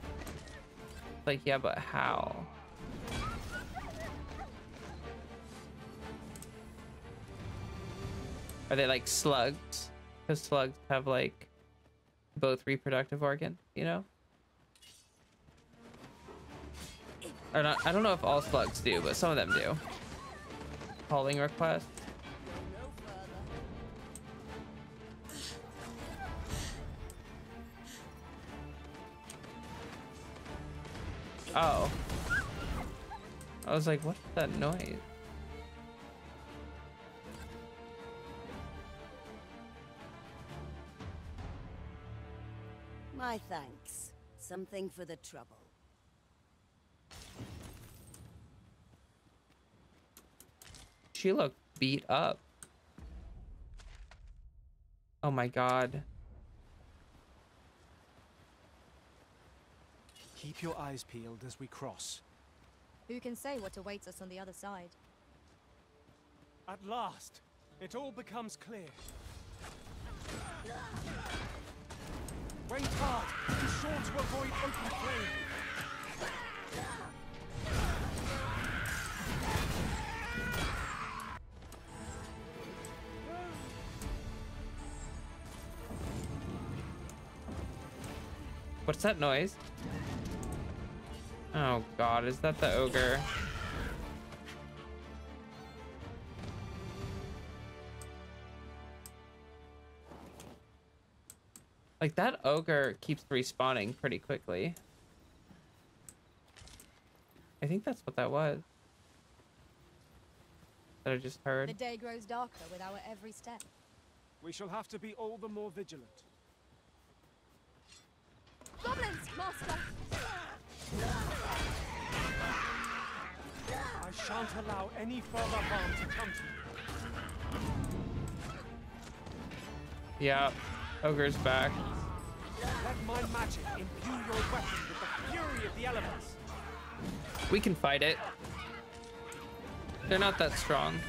Like, yeah, but how? Are they like slugs? Because slugs have like both reproductive organs, you know? Or not, I don't know if all slugs do, but some of them do. Calling request. Oh. I was like, what's that noise? My thanks. Something for the trouble. She looked beat up. Oh my god. Keep your eyes peeled as we cross. Who can say what awaits us on the other side? At last, it all becomes clear. Wait hard. Be sure to avoid open flame. What's that noise? Oh god, is that the ogre? Like, that ogre keeps respawning pretty quickly. I think that's what that was. That I just heard. The day grows darker with our every step. We shall have to be all the more vigilant. Goblins, Master! I shan't allow any further harm to come to you. Yeah, ogre's back. Let my magic imbue your weapon with the fury of the elements. We can fight it. They're not that strong.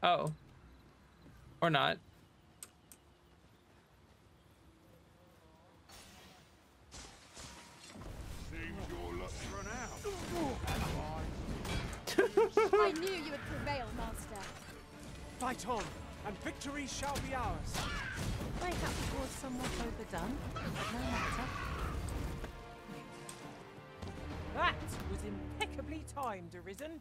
Oh. Or not. I knew you would prevail, Master. Fight on, and victory shall be ours. Perhaps it was somewhat overdone, but no matter. That was impeccably timed, Arisen.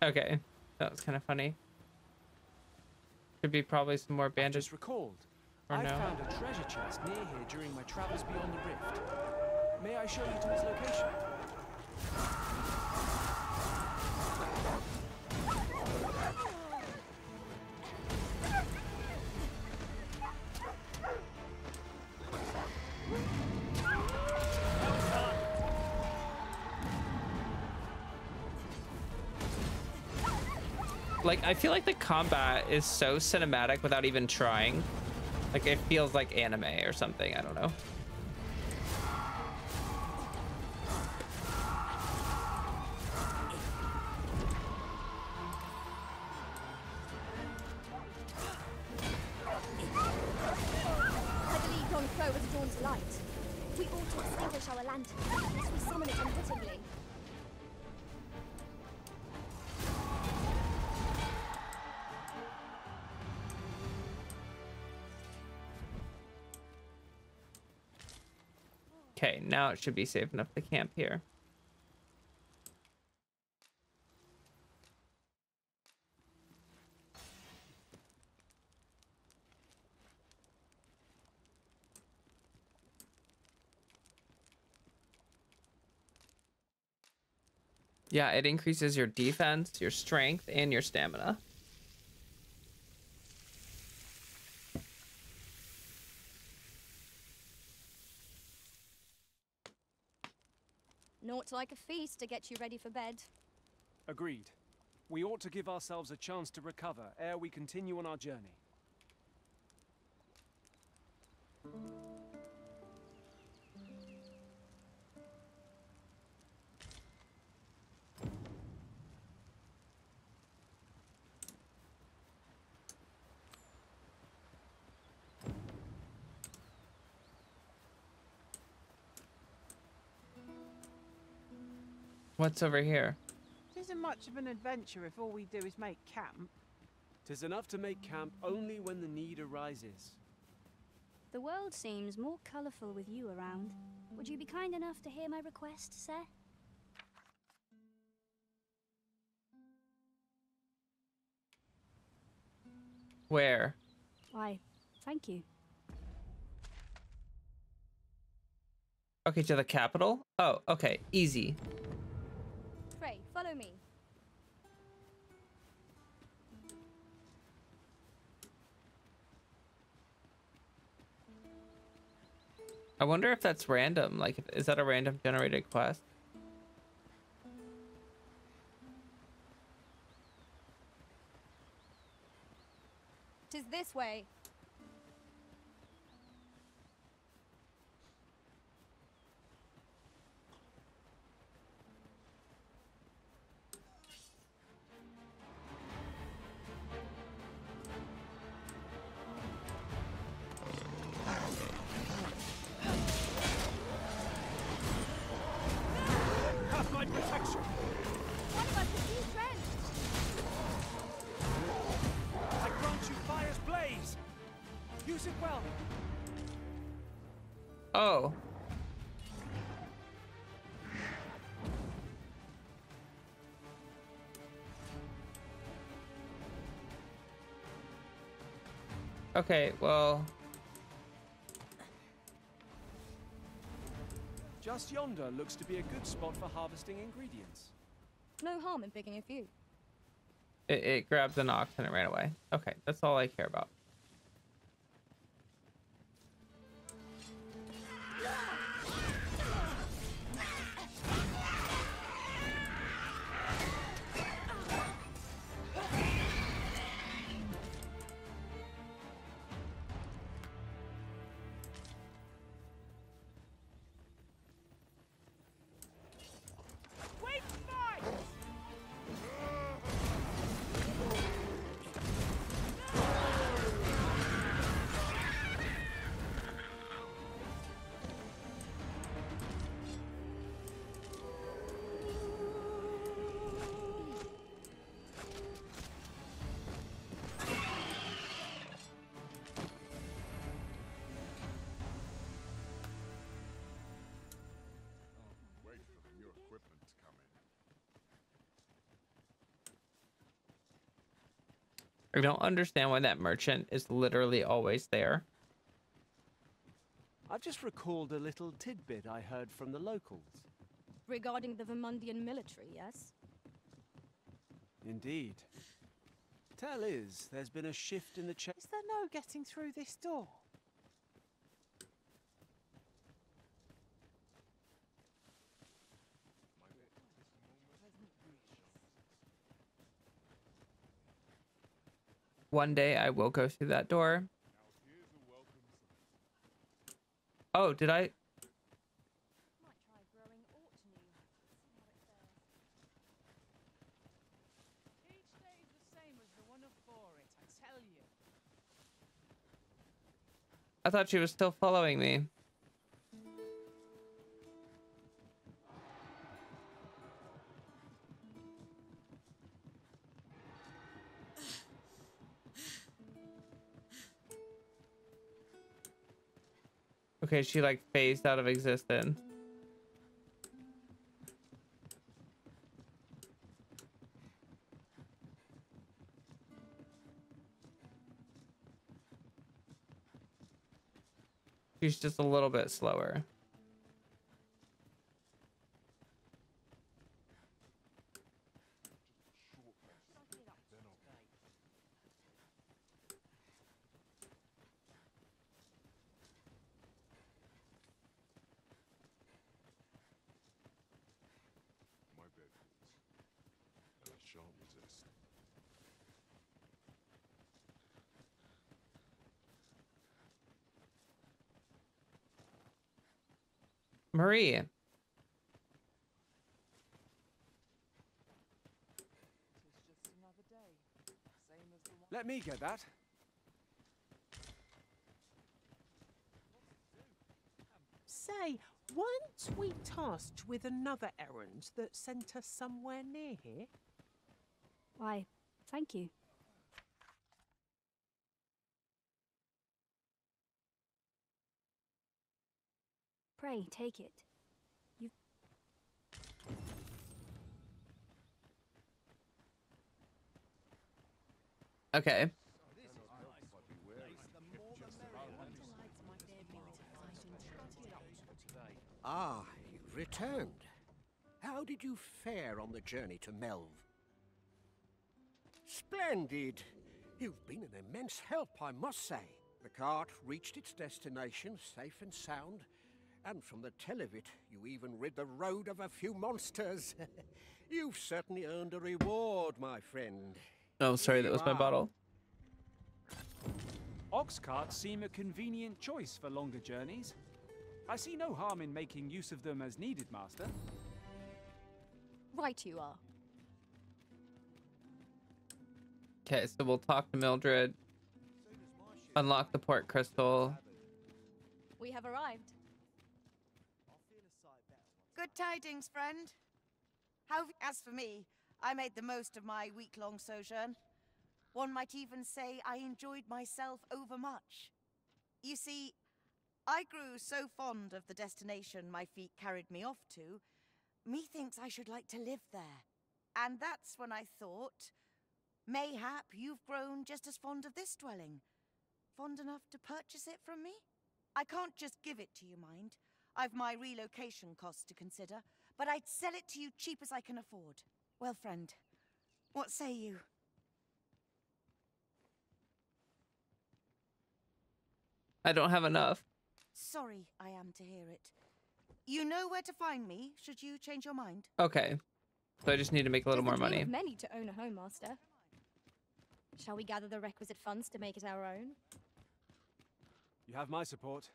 Okay, that was kind of funny. Should be probably some more bandits. Just recalled. Or I no? found a treasure chest near here during my travels beyond the rift. May I show you to its location? Like, I feel like the combat is so cinematic without even trying. Like, it feels like anime or something. I don't know. I believe yon foe has drawn to light. We ought to extinguish our lantern, lest we summon it unwittingly. Okay, now it should be safe enough to camp here. Yeah, it increases your defense, your strength, and your stamina. Naught like a feast to get you ready for bed. Agreed. We ought to give ourselves a chance to recover ere we continue on our journey. What's over here? It isn't much of an adventure if all we do is make camp. 'Tis enough to make camp only when the need arises. The world seems more colourful with you around. Would you be kind enough to hear my request, sir? Where? Why, thank you. Okay, to the capital? Oh, okay, easy. Pray, follow me. I wonder if that's random. Like, is that a random generated quest? "'Tis this way." Have my protection! One of us is new friends. I grant you fire's blaze! Use it well! Oh. Okay, well... Just yonder looks to be a good spot for harvesting ingredients. No harm in picking a few. It grabbed an ox and it ran away. Okay, that's all I care about. I don't understand why that merchant is literally always there. I've just recalled a little tidbit I heard from the locals. Regarding the Vermundian military, yes? Indeed. Tell is, there's been a shift in the Is there no getting through this door? One day I will go through that door. Oh, did I? Each day is the same as the one before it, I tell you. I thought she was still following me. Okay, she like phased out of existence. She's just a little bit slower. Marie. Let me get that. Say, weren't we tasked with another errand that sent us somewhere near here? Why, thank you. Pray, take it. You... Okay. Ah, you've returned. How did you fare on the journey to Melv? Splendid! You've been an immense help, I must say. The cart reached its destination safe and sound, And from the tell of it, you even rid the road of a few monsters. You've certainly earned a reward, my friend. Oh, sorry, that was my bottle. Ox carts seem a convenient choice for longer journeys. I see no harm in making use of them as needed, Master. Right you are. Okay, so we'll talk to Mildred. Unlock the port crystal. We have arrived. Good tidings, friend. As for me, I made the most of my week-long sojourn. One might even say I enjoyed myself overmuch. You see, I grew so fond of the destination my feet carried me off to, methinks I should like to live there. And that's when I thought, mayhap you've grown just as fond of this dwelling. Fond enough to purchase it from me? I can't just give it to you, mind. I've my relocation costs to consider, but I'd sell it to you cheap as I can afford. Well, friend, what say you? I don't have enough. Sorry I am to hear it. You know where to find me, should you change your mind. Okay. So I just need to make a little more money. Many to own a home, Master. Shall we gather the requisite funds to make it our own? You have my support.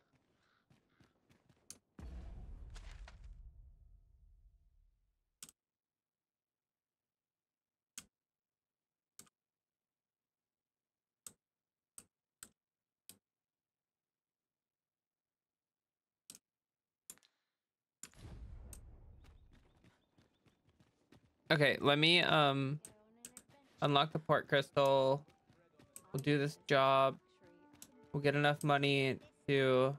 Okay, let me unlock the port crystal. We'll do this job. We'll get enough money to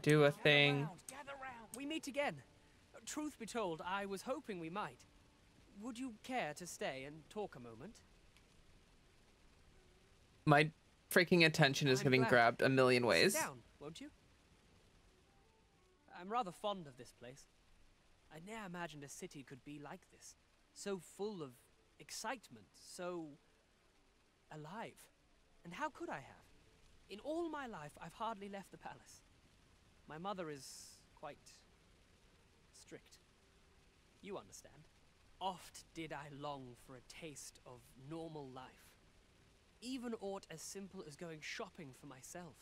do a thing. Gather round. We meet again. Truth be told, I was hoping we might. Would you care to stay and talk a moment? My freaking attention is getting grabbed a million ways. Sit down, won't you? I'm rather fond of this place. I ne'er imagined a city could be like this. So full of excitement, so alive. And how could I have? In all my life, I've hardly left the palace. My mother is quite strict. You understand. Oft did I long for a taste of normal life. Even aught as simple as going shopping for myself.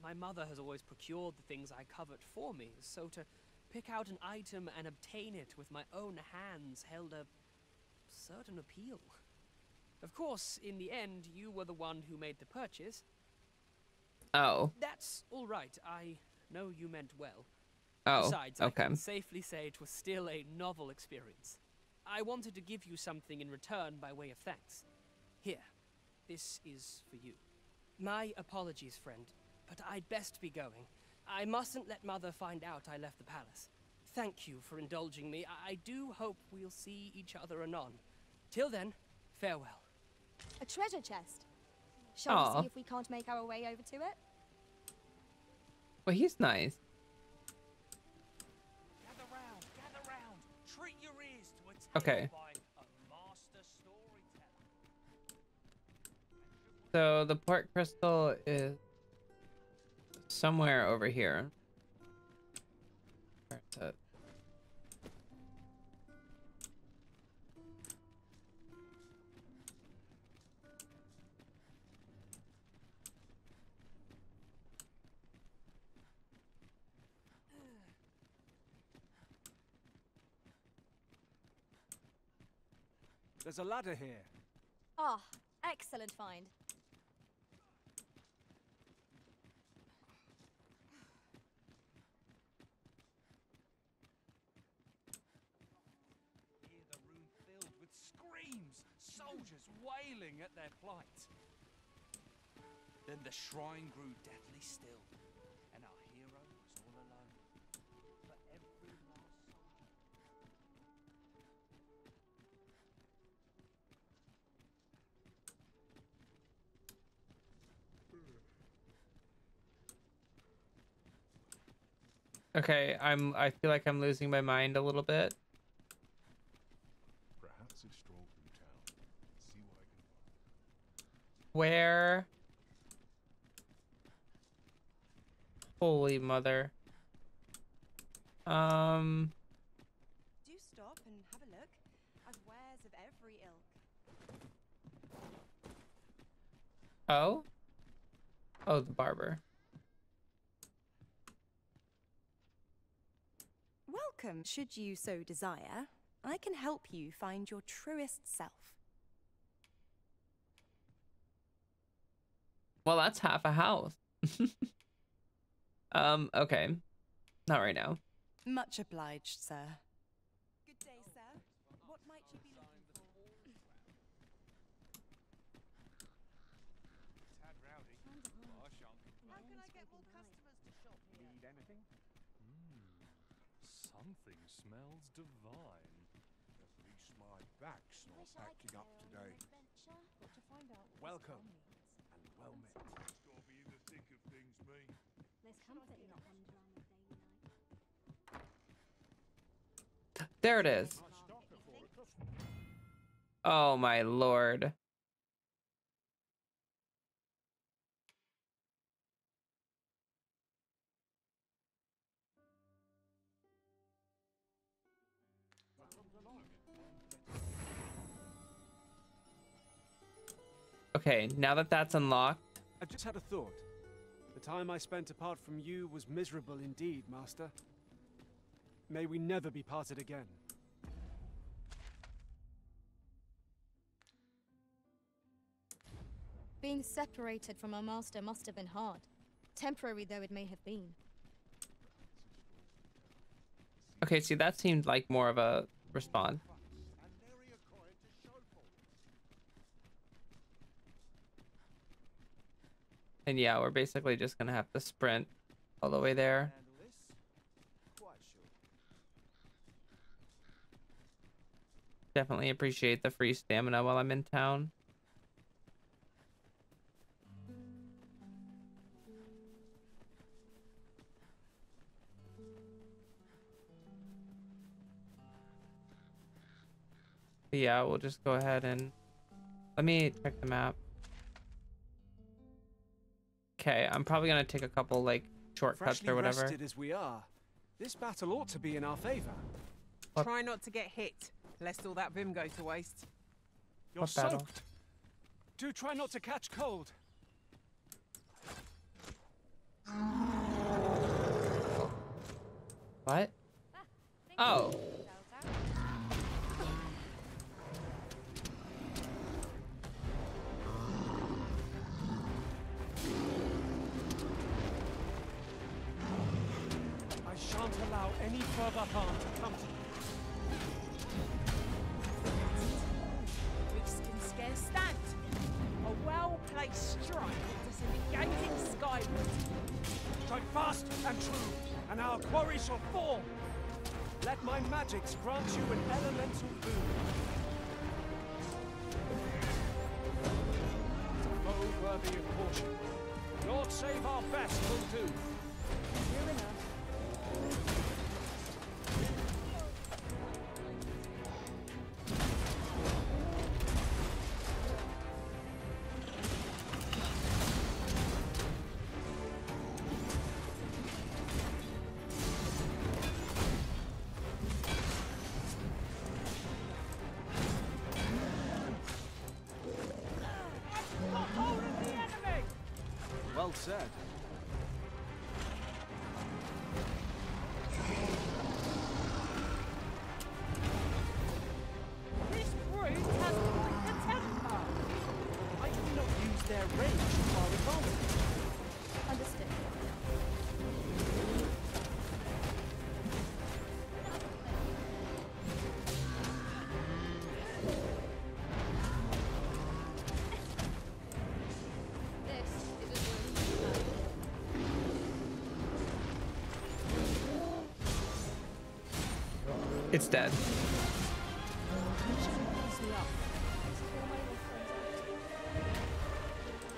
My mother has always procured the things I covet for me, so to pick out an item and obtain it with my own hands held a certain appeal. Of course, in the end, you were the one who made the purchase. Oh. That's all right. I know you meant well. Oh, Besides, okay. I can safely say it was still a novel experience. I wanted to give you something in return by way of thanks. Here, this is for you. My apologies, friend, but I'd best be going. I mustn't let Mother find out I left the palace. Thank you for indulging me. I do hope we'll see each other anon. Till then, farewell. A treasure chest. Shall we see if we can't make our way over to it? Well, he's nice. Gather round. Treat your ears to a tale Okay. by a master storyteller. So the port crystal is somewhere over here. Where's it? There's a ladder here. Ah, excellent find. Hear the room filled with screams, soldiers wailing at their plight. Then the shrine grew deathly still, and our hero was all alone. For every last sigh. Okay, I feel like I'm losing my mind a little bit. Perhaps a stroll through town. See what I can find. Where? Holy mother. Do stop and have a look. I've wares of every ilk. Oh? Oh, the barber. Welcome, should you so desire. I can help you find your truest self. Well, that's half a house. Okay. Not right now. Much obliged, sir. Good day, sir. What might you be looking for? Tad rowdy. How can I get more customers to shop here? Need anything? Something smells divine. At least my back's not acting up today. Got to find out what Welcome this and well met. Gotta be in the thick of things, me. There's comfort in not having drama with daily life. There it is. Oh my lord. Okay, now that that's unlocked. I just had a thought. The time I spent apart from you was miserable indeed, Master. May we never be parted again. Being separated from our master must have been hard. Temporary though it may have been. Okay, see, that seemed like more of a response. And yeah, we're basically just gonna have to sprint all the way there. Definitely appreciate the free stamina while I'm in town. But yeah, we'll just go ahead and let me check the map. Okay, I'm probably gonna take a couple like shortcuts Freshly or whatever. rested as we are, this battle ought to be in our favor. Try not to get hit, lest all that vim go to waste. You're What battle? soaked. Do try not to catch cold. What? Oh. I shan't allow any further harm to come to you. We can scarce stand. A well-placed strike disintegrating skyward. Strike fast and true, and our quarry shall fall. Let my magics grant you an elemental boon. It's a foe worthy of caution. Lord save our best will do. True enough. Well said. This brute has quite the temper. I do not use their range to our advantage. Understood. This is a It's dead.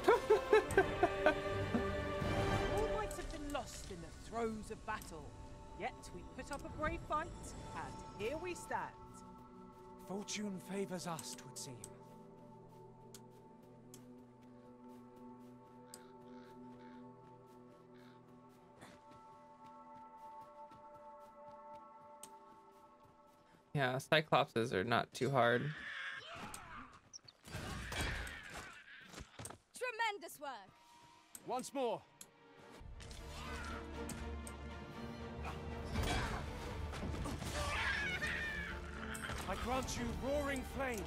All might have been lost in the throes of battle. Yet we put up a brave fight, and here we stand. Fortune favors us, 'twould seem. Yeah, Cyclopses are not too hard. Tremendous work. Once more. I grant you roaring flame.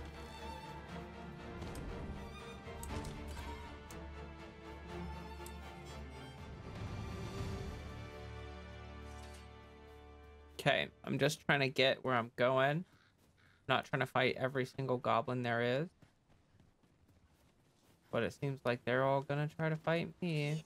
Okay, I'm just trying to get where I'm going. Not trying to fight every single goblin there is. But it seems like they're all gonna try to fight me.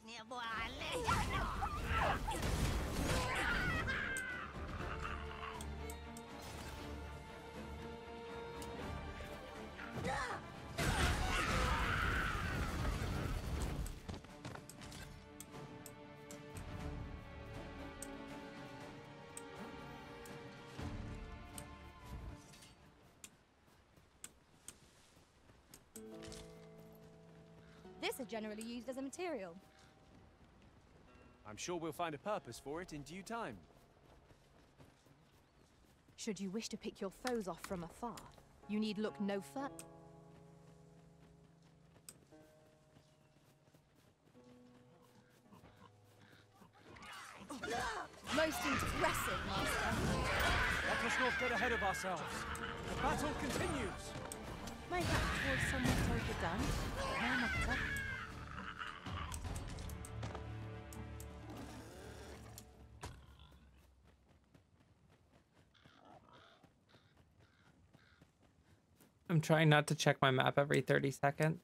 This is generally used as a material. I'm sure we'll find a purpose for it in due time. Should you wish to pick your foes off from afar, you need look no further. Most impressive, Master. Let us not get ahead of ourselves. The battle continues. Mayhap towards somewhat overdone. No matter. I'm trying not to check my map every 30 seconds.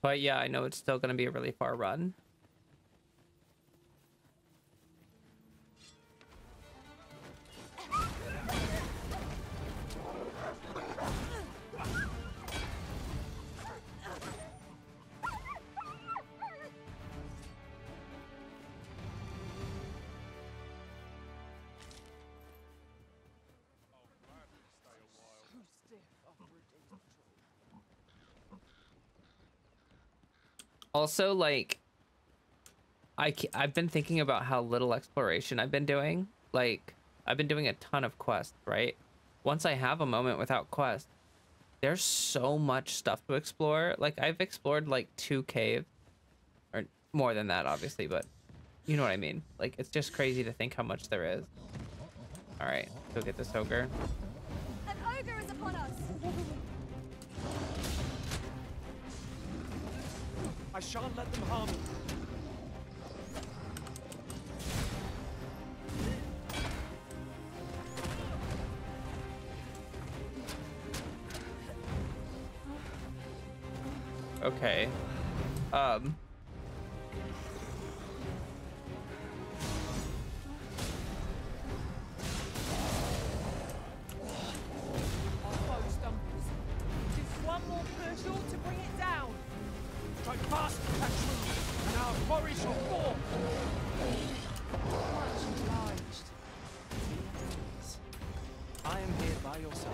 But yeah, I know it's still going to be a really far run. Also, like, I've been thinking about how little exploration I've been doing. Like, I've been doing a ton of quests, right? Once I have a moment without quests, there's so much stuff to explore. Like, I've explored, like, 2 caves. Or more than that, obviously, but you know what I mean. Like, it's just crazy to think how much there is. Alright, go get this ogre. An ogre is upon us. I shan't let them harm you. Okay. Just one more push, sure to bring it down. Strike fast, Patrick, and our quarry shall fall. Much obliged. I am here by your side.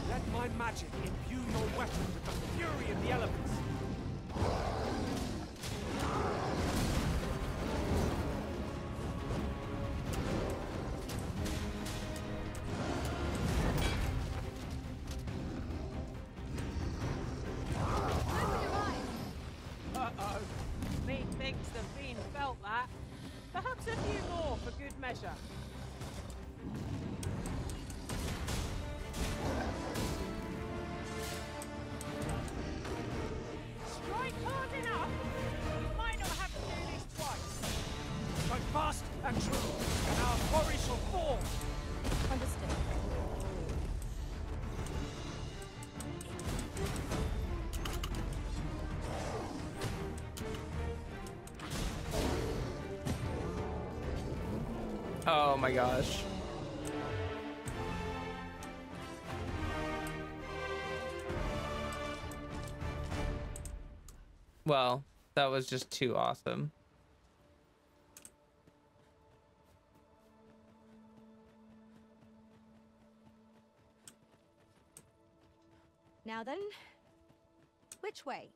Let my magic imbue your weapon with the fury of the elements. Uh-oh. Methinks the fiend felt that. Perhaps a few more for good measure. Strike hard enough. You might not have to do this twice. Strike fast and true, and our quarry shall fall. Understood. Oh my gosh. Well, that was just too awesome. Now then, which way?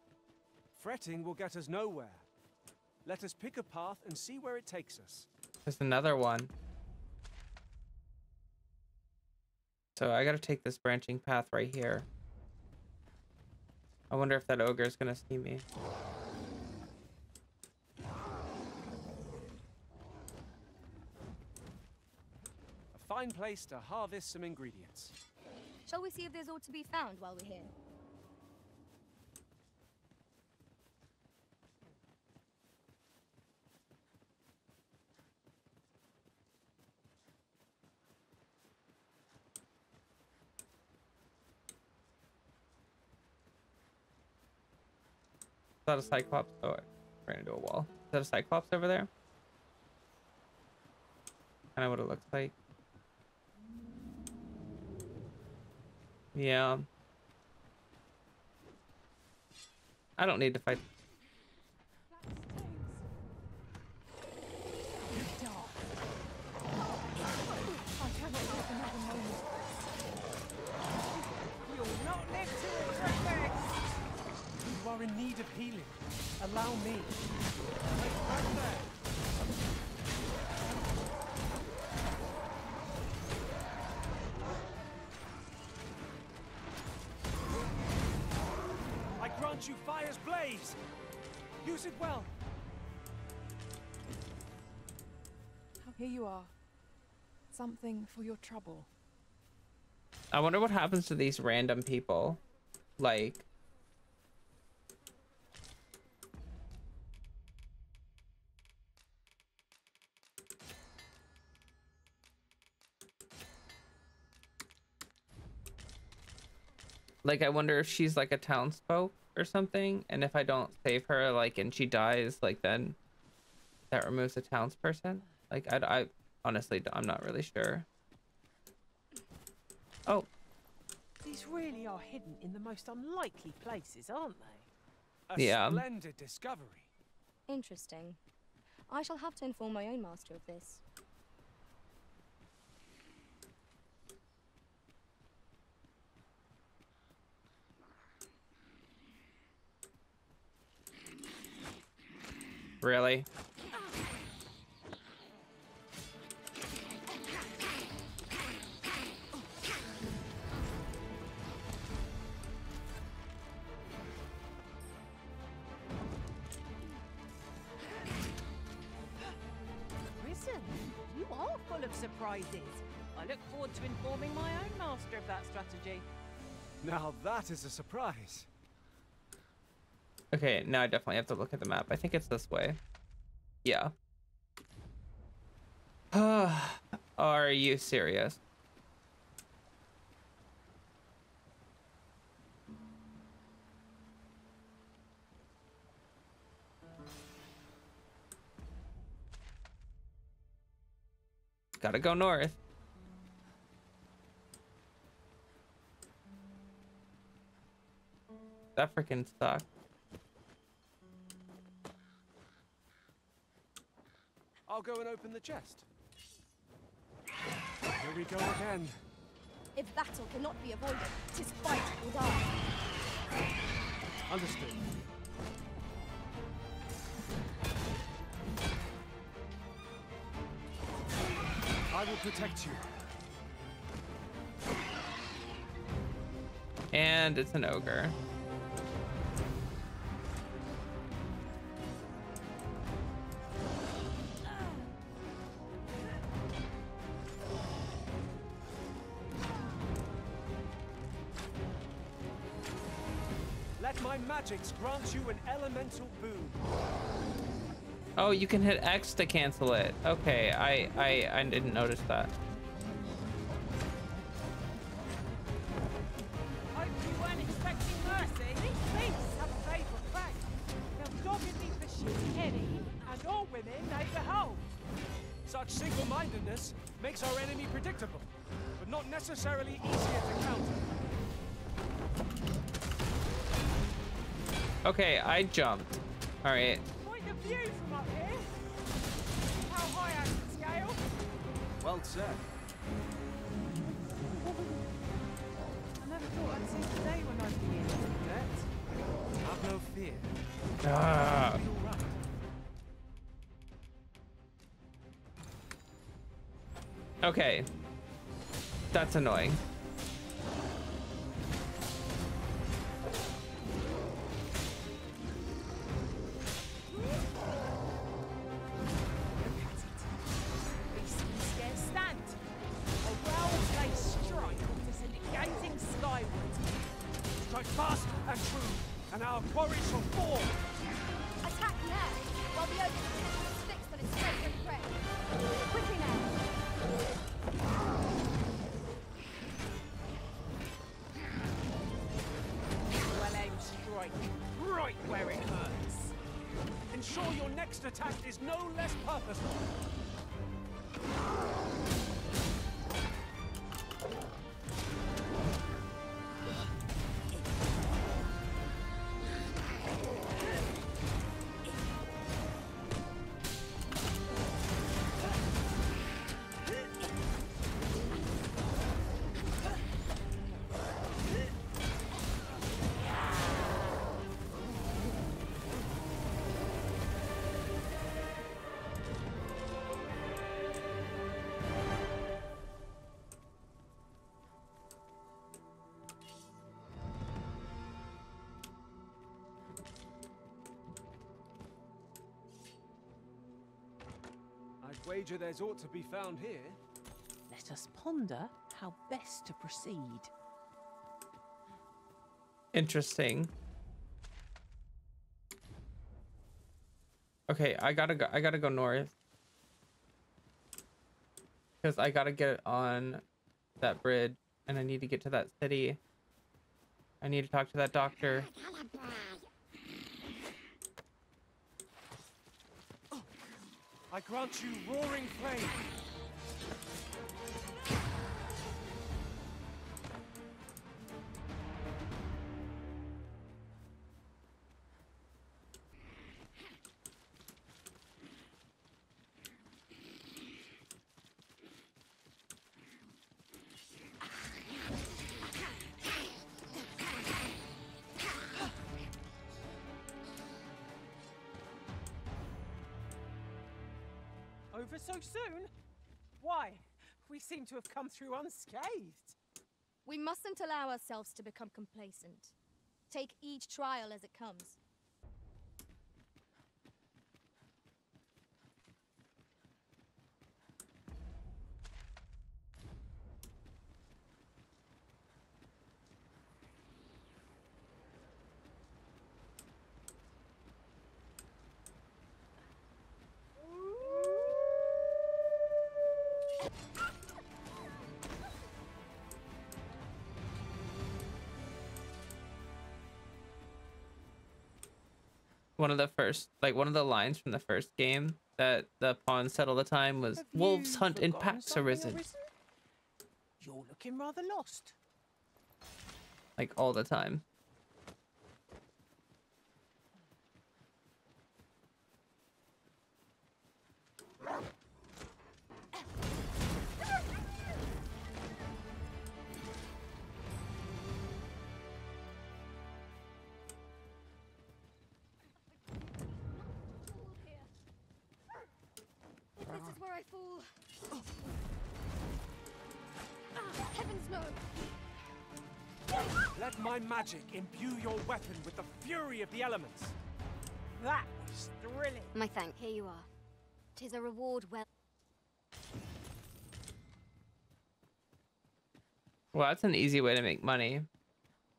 Fretting will get us nowhere. Let us pick a path and see where it takes us. There's another one. So I gotta take this branching path right here. I wonder if that ogre is gonna see me. A fine place to harvest some ingredients. Shall we see if there's aught to be found while we're here? Is that a cyclops? Oh, I ran into a wall. Is that a cyclops over there? Kind of what it looks like. Yeah. I don't need to fight. You'll not live to regret this. You are in need of healing. Allow me. Wait right there. I grant you fire's blaze. Use it well. Here you are. Something for your trouble. I wonder what happens to these random people. Like, I wonder if she's like a townsfolk or something, and if I don't save her, like, and she dies, like, then that removes a townsperson. Like, I honestly, I'm not really sure. Oh. These really are hidden in the most unlikely places, aren't they? A splendid discovery. Interesting. I shall have to inform my own master of this. Really? Risen, you are full of surprises. I look forward to informing my own master of that strategy. Now that is a surprise. Okay, now I definitely have to look at the map. I think it's this way. Yeah. Are you serious? Gotta go north. That freaking sucks. I'll go and open the chest. Here we go again. If battle cannot be avoided, 'tis fight or die. Understood. I will protect you. And it's an ogre. Let my magics grant you an elemental boon. Oh, you can hit X to cancel it. Okay, I didn't notice that. Hope you weren't expecting mercy. These beasts have a favourite fact. They'll doggedly pursue any and all women they behold. Such single-mindedness makes our enemy predictable, but not necessarily easier to counter. Okay, I jumped. All right. Quite the view from up here. How high I can scale? Well said. I never thought I'd seems today when I'm being that. Have no fear. Ah. You'll be all right. Okay. That's annoying. Strike fast and true, and our quarry shall fall. Attack now, while the ogre sticks on its fragrant prey. Quickly now. Well-aimed strike, right where it hurts. Ensure your next attack is no less purposeful. I'd wager there's aught to be found here. Let us ponder how best to proceed. Interesting. Okay, I gotta go north. Because I gotta get on that bridge and I need to get to that city. I need to talk to that doctor. I grant you roaring flame. Over so soon? Why? We seem to have come through unscathed. We mustn't allow ourselves to become complacent. Take each trial as it comes. One of the lines from the first game that the pawns said all the time was, "Wolves hunt in packs arisen." You're looking rather lost. Like all the time. This is where I fall. Heavens no! Let my magic imbue your weapon with the fury of the elements. That was thrilling. My thank. Here you are. 'Tis a reward well. Well, that's an easy way to make money.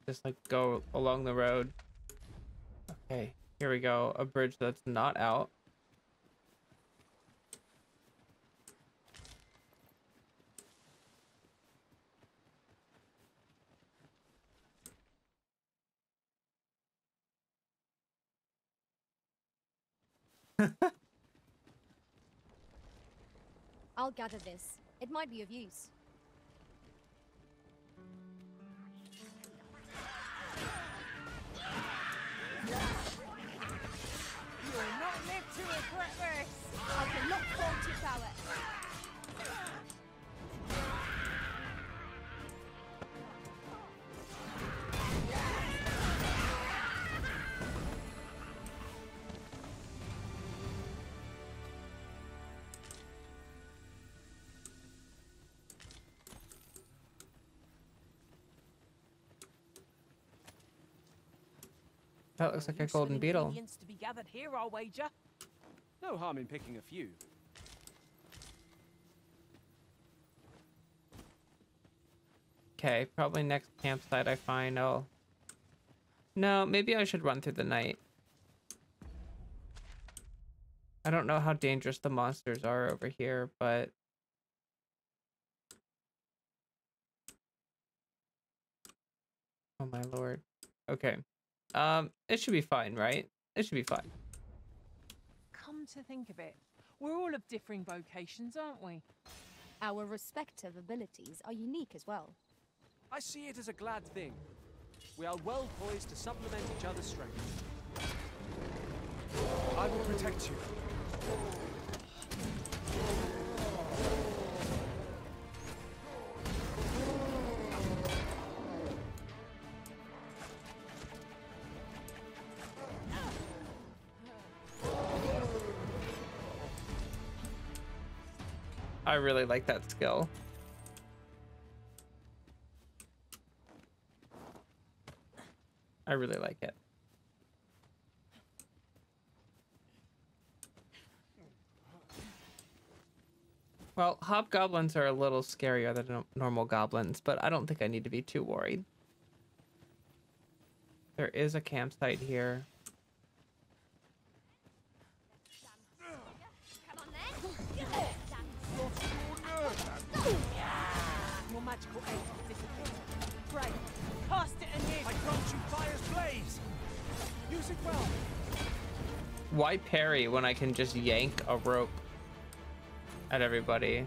Just like go along the road. Okay, here we go. A bridge that's not out. I'll gather this. It might be of use. You'll not live to regret this. I cannot fault your power. That looks like a Useful golden beetle. ingredients to be gathered here, I'll wager. No harm in picking a few. Okay, probably next campsite I find I'll... No, maybe I should run through the night. I don't know how dangerous the monsters are over here, but... Oh my lord. Okay. It should be fine, right? It should be fine. Come to think of it, we're all of differing vocations, aren't we? Our respective abilities are unique as well. I see it as a glad thing. We are well poised to supplement each other's strength. I will protect you. I really like that skill. I really like it. Well, hobgoblins are a little scarier than normal goblins, but I don't think I need to be too worried. There is a campsite here. Your magical aid has disappeared. Great. Cast it anew. I grant you fire's blaze. Use it well. Why parry when I can just yank a rope at everybody?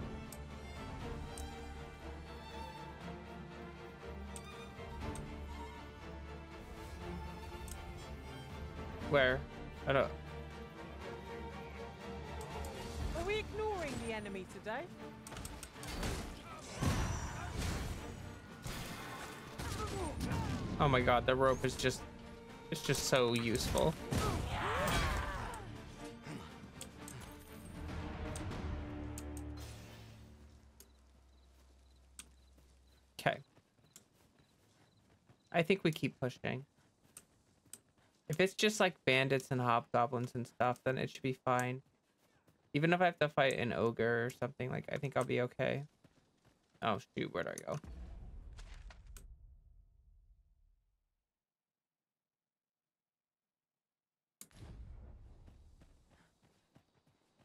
Where? I don't... Are we ignoring the enemy today? Oh my god, the rope is just... It's just so useful. Okay. I think we keep pushing. If it's just like bandits and hobgoblins and stuff, then it should be fine. Even if I have to fight an ogre or something, like, I think I'll be okay. Oh shoot, where'd I go?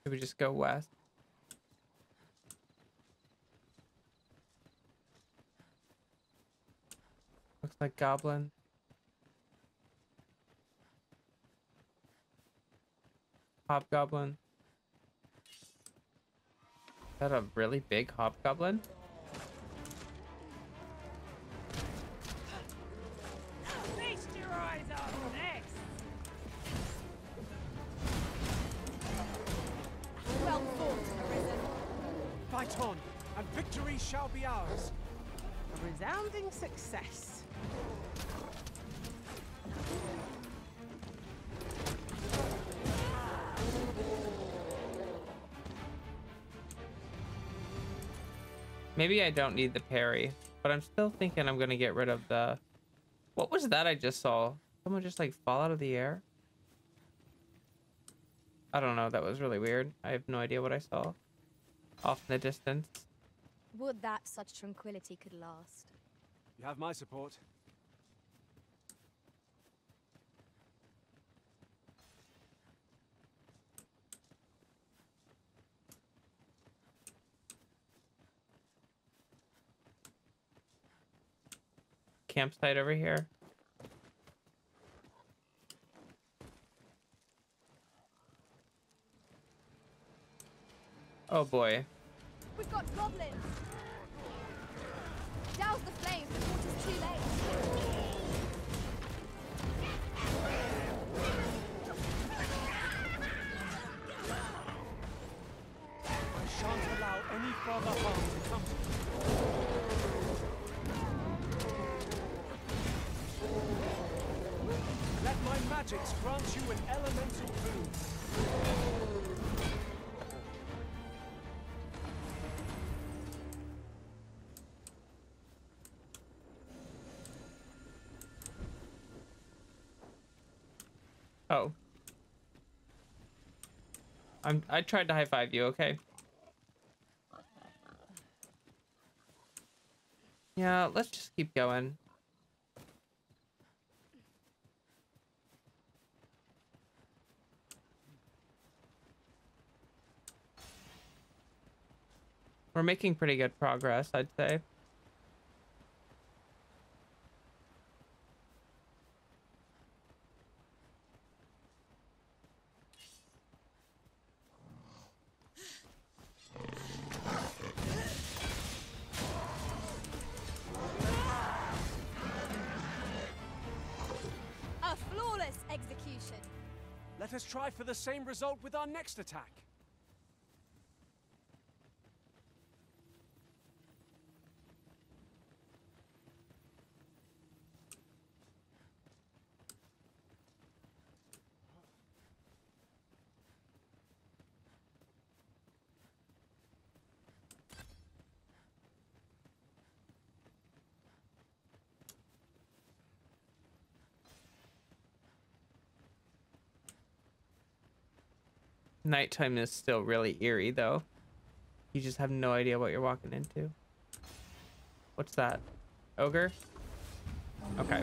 Should we just go west? Looks like goblin. Hobgoblin. Is that a really big hobgoblin? Feast your eyes on next. Well fought, Arisen. Fight on, and victory shall be ours. A resounding success. Maybe I don't need the parry, but I'm still thinking I'm gonna get rid of the... What was that I just saw? Someone just like fall out of the air? I don't know, that was really weird. I have no idea what I saw. Off in the distance. Would that such tranquility could last. You have my support. Campsite over here. Oh boy. We've got goblins! Douse the flames before it is too late! I shan't allow any further harm to come to you. Let my magics grant you an elemental boon. Oh. I tried to high five you, okay? Yeah, let's just keep going. We're making pretty good progress, I'd say. A flawless execution. Let us try for the same result with our next attack. Nighttime is still really eerie, though. You just have no idea what you're walking into. What's that? Ogre? Okay.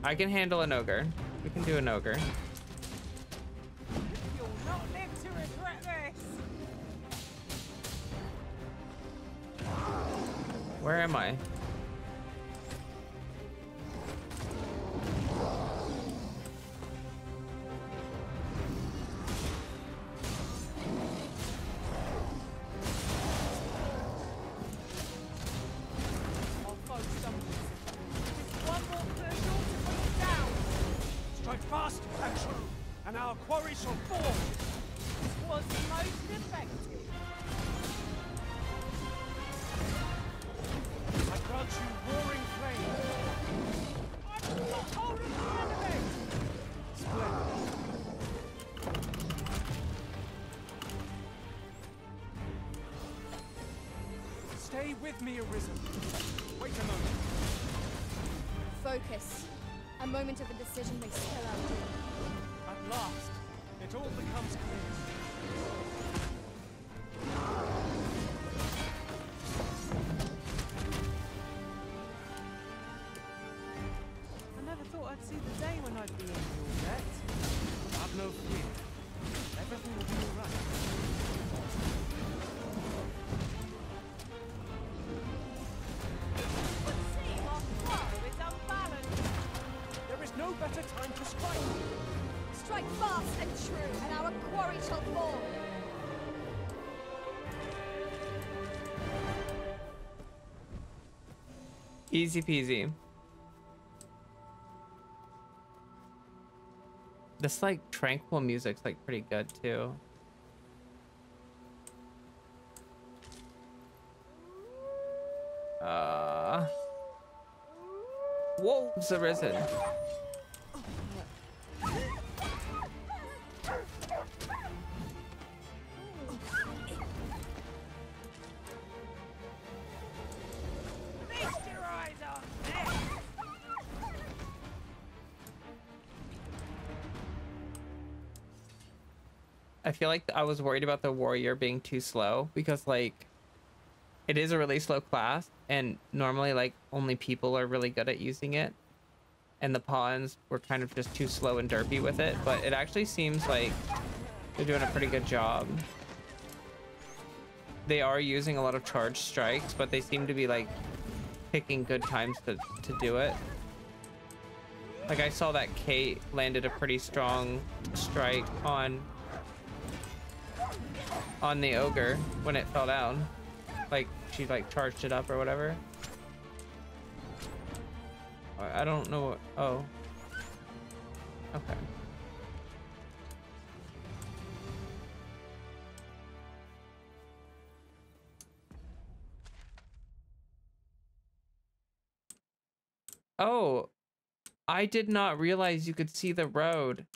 I can handle an ogre. We can do an ogre. You'll not live to regret this. Where am I? One more push to bring it down. Strike fast and true, and our quarry shall fall. This was most effective. I grant you roaring flame. I've got hold of the enemy. Splendid. Stay with me, Arisen. Wait a moment. Focus. A moment of indecision may spell out doom. At last, it all becomes clear. I never thought I'd see the day when I'd be in your debt. Have no fear. Everything will be all right. But see, our flow is unbalanced. There is no better time to strike. Strike fast and true, and our quarry shall fall. Easy peasy. This like tranquil music's like pretty good too. Wolves arisen. Feast your eyes on this. I feel like I was worried about the warrior being too slow because like it is a really slow class and normally like only people are really good at using it, and the pawns were kind of just too slow and derpy with it, but it actually seems like they're doing a pretty good job. They are using a lot of charge strikes, but they seem to be like picking good times to do it. Like I saw that Kate landed a pretty strong strike on the ogre when it fell down. Like she like charged it up or whatever. I don't know what, oh. Okay. Oh, I did not realize you could see the road.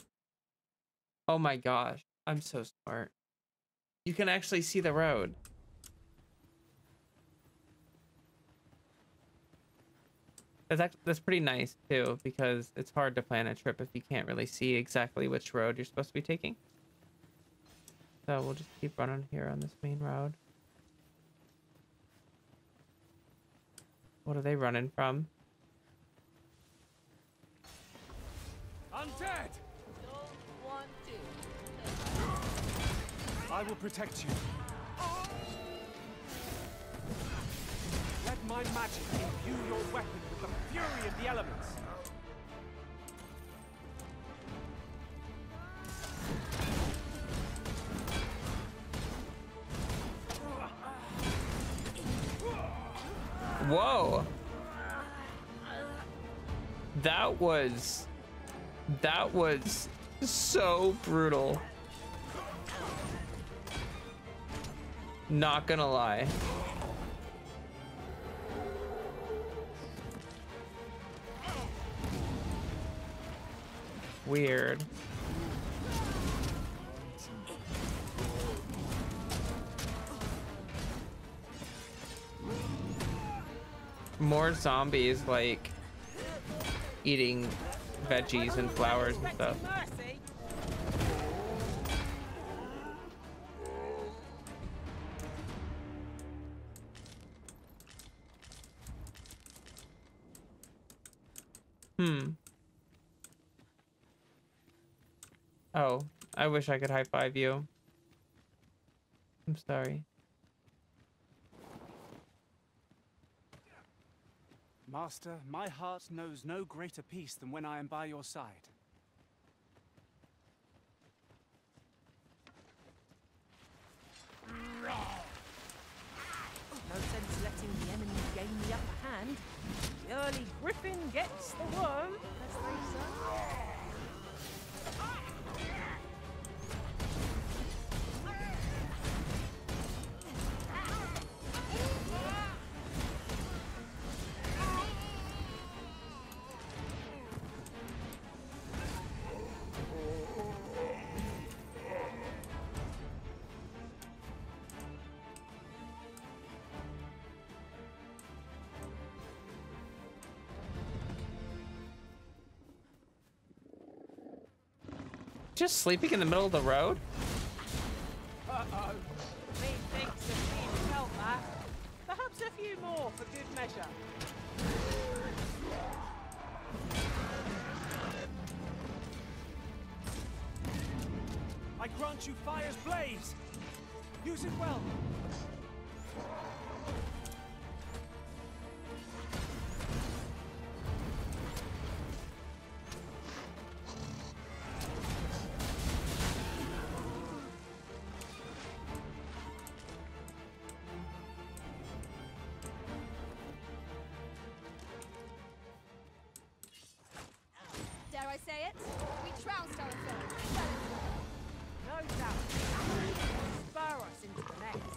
Oh my gosh, I'm so smart. You can actually see the road. That's pretty nice too, because it's hard to plan a trip if you can't really see exactly which road you're supposed to be taking. So we'll just keep running here on this main road. What are they running from? Undead! Don't want to. I will protect you. Let my magic imbue your weapon with the fury of the elements. Whoa! That was so brutal. Not gonna lie. Weird. More zombies like eating veggies and flowers and stuff. Mercy. Oh, I wish I could high five you. I'm sorry. Master, my heart knows no greater peace than when I am by your side. No sense letting the enemy gain the upper hand. The early griffin gets the worm, as they say. Just sleeping in the middle of the road? Uh-oh. Methinks have been felt that. Perhaps a few more for good measure. I grant you fire's blaze. Use it well. Dare I say it? We trounced our foe. No doubt. Spur us into the next.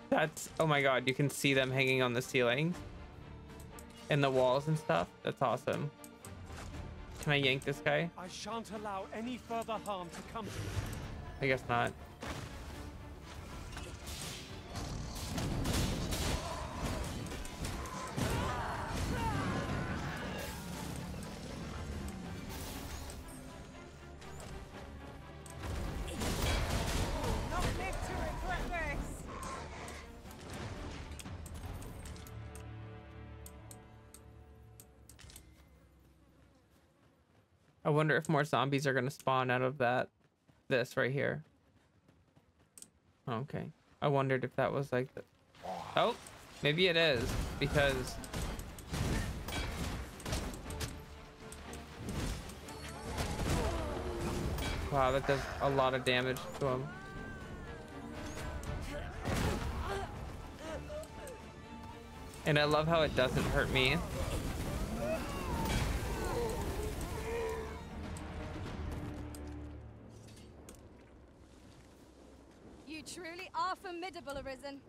That's, oh my god, you can see them hanging on the ceiling and the walls and stuff. That's awesome. Can I yank this guy? I shan't allow any further harm to come to you. I guess not. Not live to regret this. I wonder if more zombies are gonna spawn out of this right here. Okay. I wondered if that was like the... Oh, maybe it is, because... Wow, that does a lot of damage to him. And I love how it doesn't hurt me. You truly are formidable, Arisen.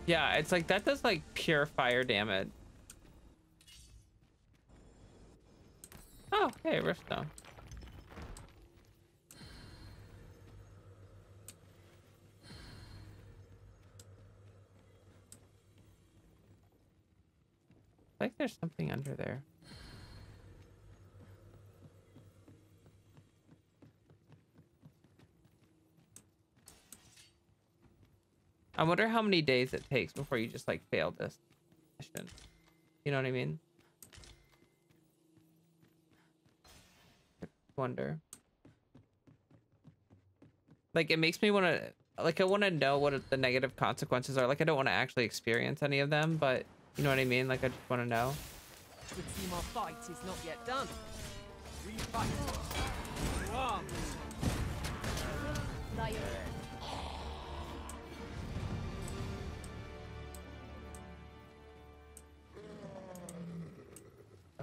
Yeah, it's like that does like pure fire damage. Oh, hey, Riftstone. I think there's something under there. I wonder how many days it takes before you just like fail this mission. You know what I mean? I wonder. Like it makes me want to, like I want to know what the negative consequences are. Like I don't want to actually experience any of them, but you know what I mean? Like I just want to know. Would seem our fight is not yet done. Refight. To arms. Liar.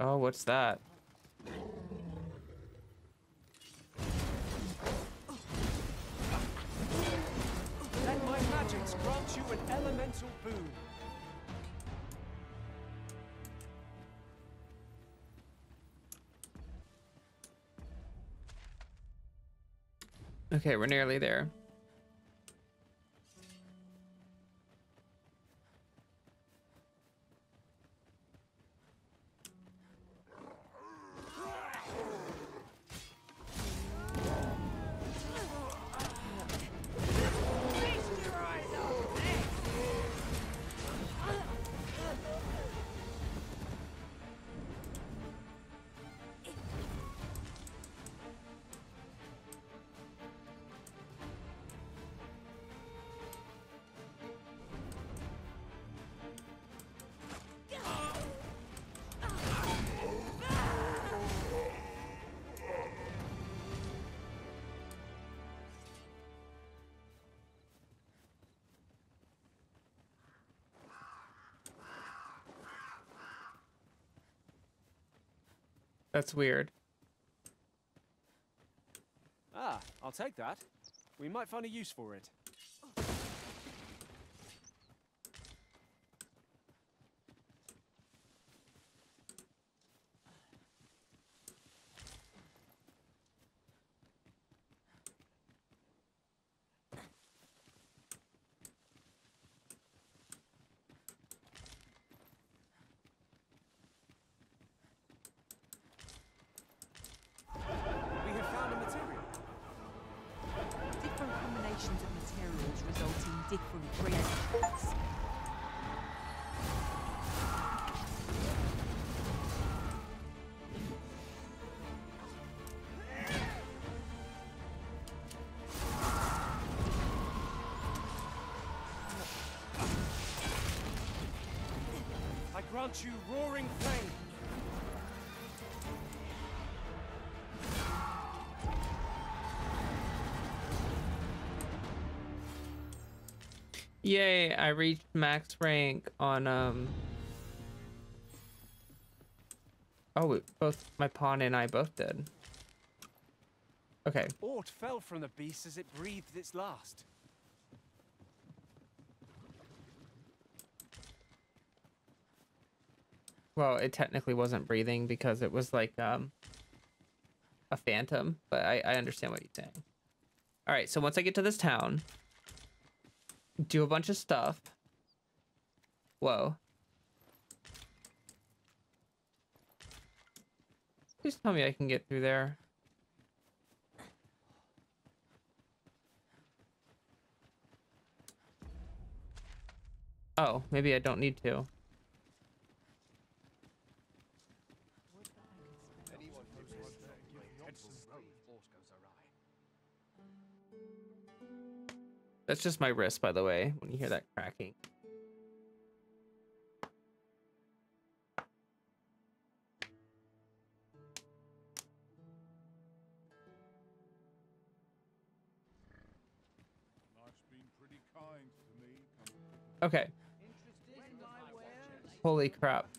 Oh, what's that? Let my magics grant you an elemental boon. Okay, we're nearly there. That's weird. Ah, I'll take that. We might find a use for it. We have found a material. Different combinations of materials result in different creations. I grant you roaring flame. Yay, I reached max rank on oh, both my pawn and I both did. Okay. Aught fell from the beast as it breathed its last. Well, it technically wasn't breathing because it was like a phantom, but I understand what you're saying. All right, so once I get to this town, do a bunch of stuff. Whoa. Please tell me I can get through there. Oh, maybe I don't need to. That's just my wrist, by the way, when you hear that cracking. Life's been pretty kind to me. Okay. Holy crap.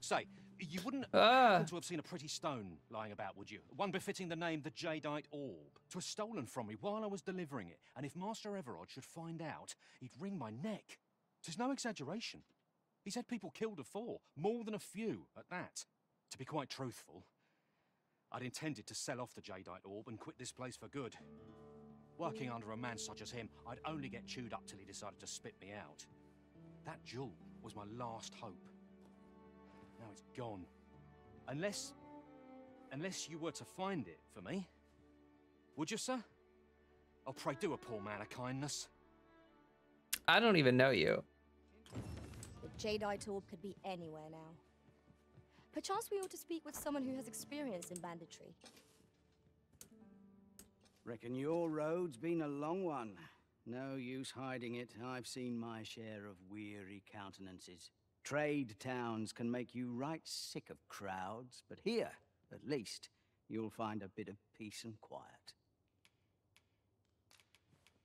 Say, you wouldn't happen to have seen a pretty stone lying about, would you? One befitting the name the Jadeite Orb. 'Twas stolen from me while I was delivering it, and if Master Everard should find out, he'd wring my neck. 'Tis no exaggeration. He's had people killed afore, more than a few at that. To be quite truthful, I'd intended to sell off the jadeite orb and quit this place for good. Working under a man such as him, I'd only get chewed up till he decided to spit me out. That jewel was my last hope. Now it's gone. Unless you were to find it for me. Would you, sir? Oh, pray do a poor man a kindness. I don't even know you. The jadeite orb could be anywhere now. Perchance we ought to speak with someone who has experience in banditry. Reckon your road's been a long one. No use hiding it. I've seen my share of weary countenances. Trade towns can make you right sick of crowds, but here, at least, you'll find a bit of peace and quiet.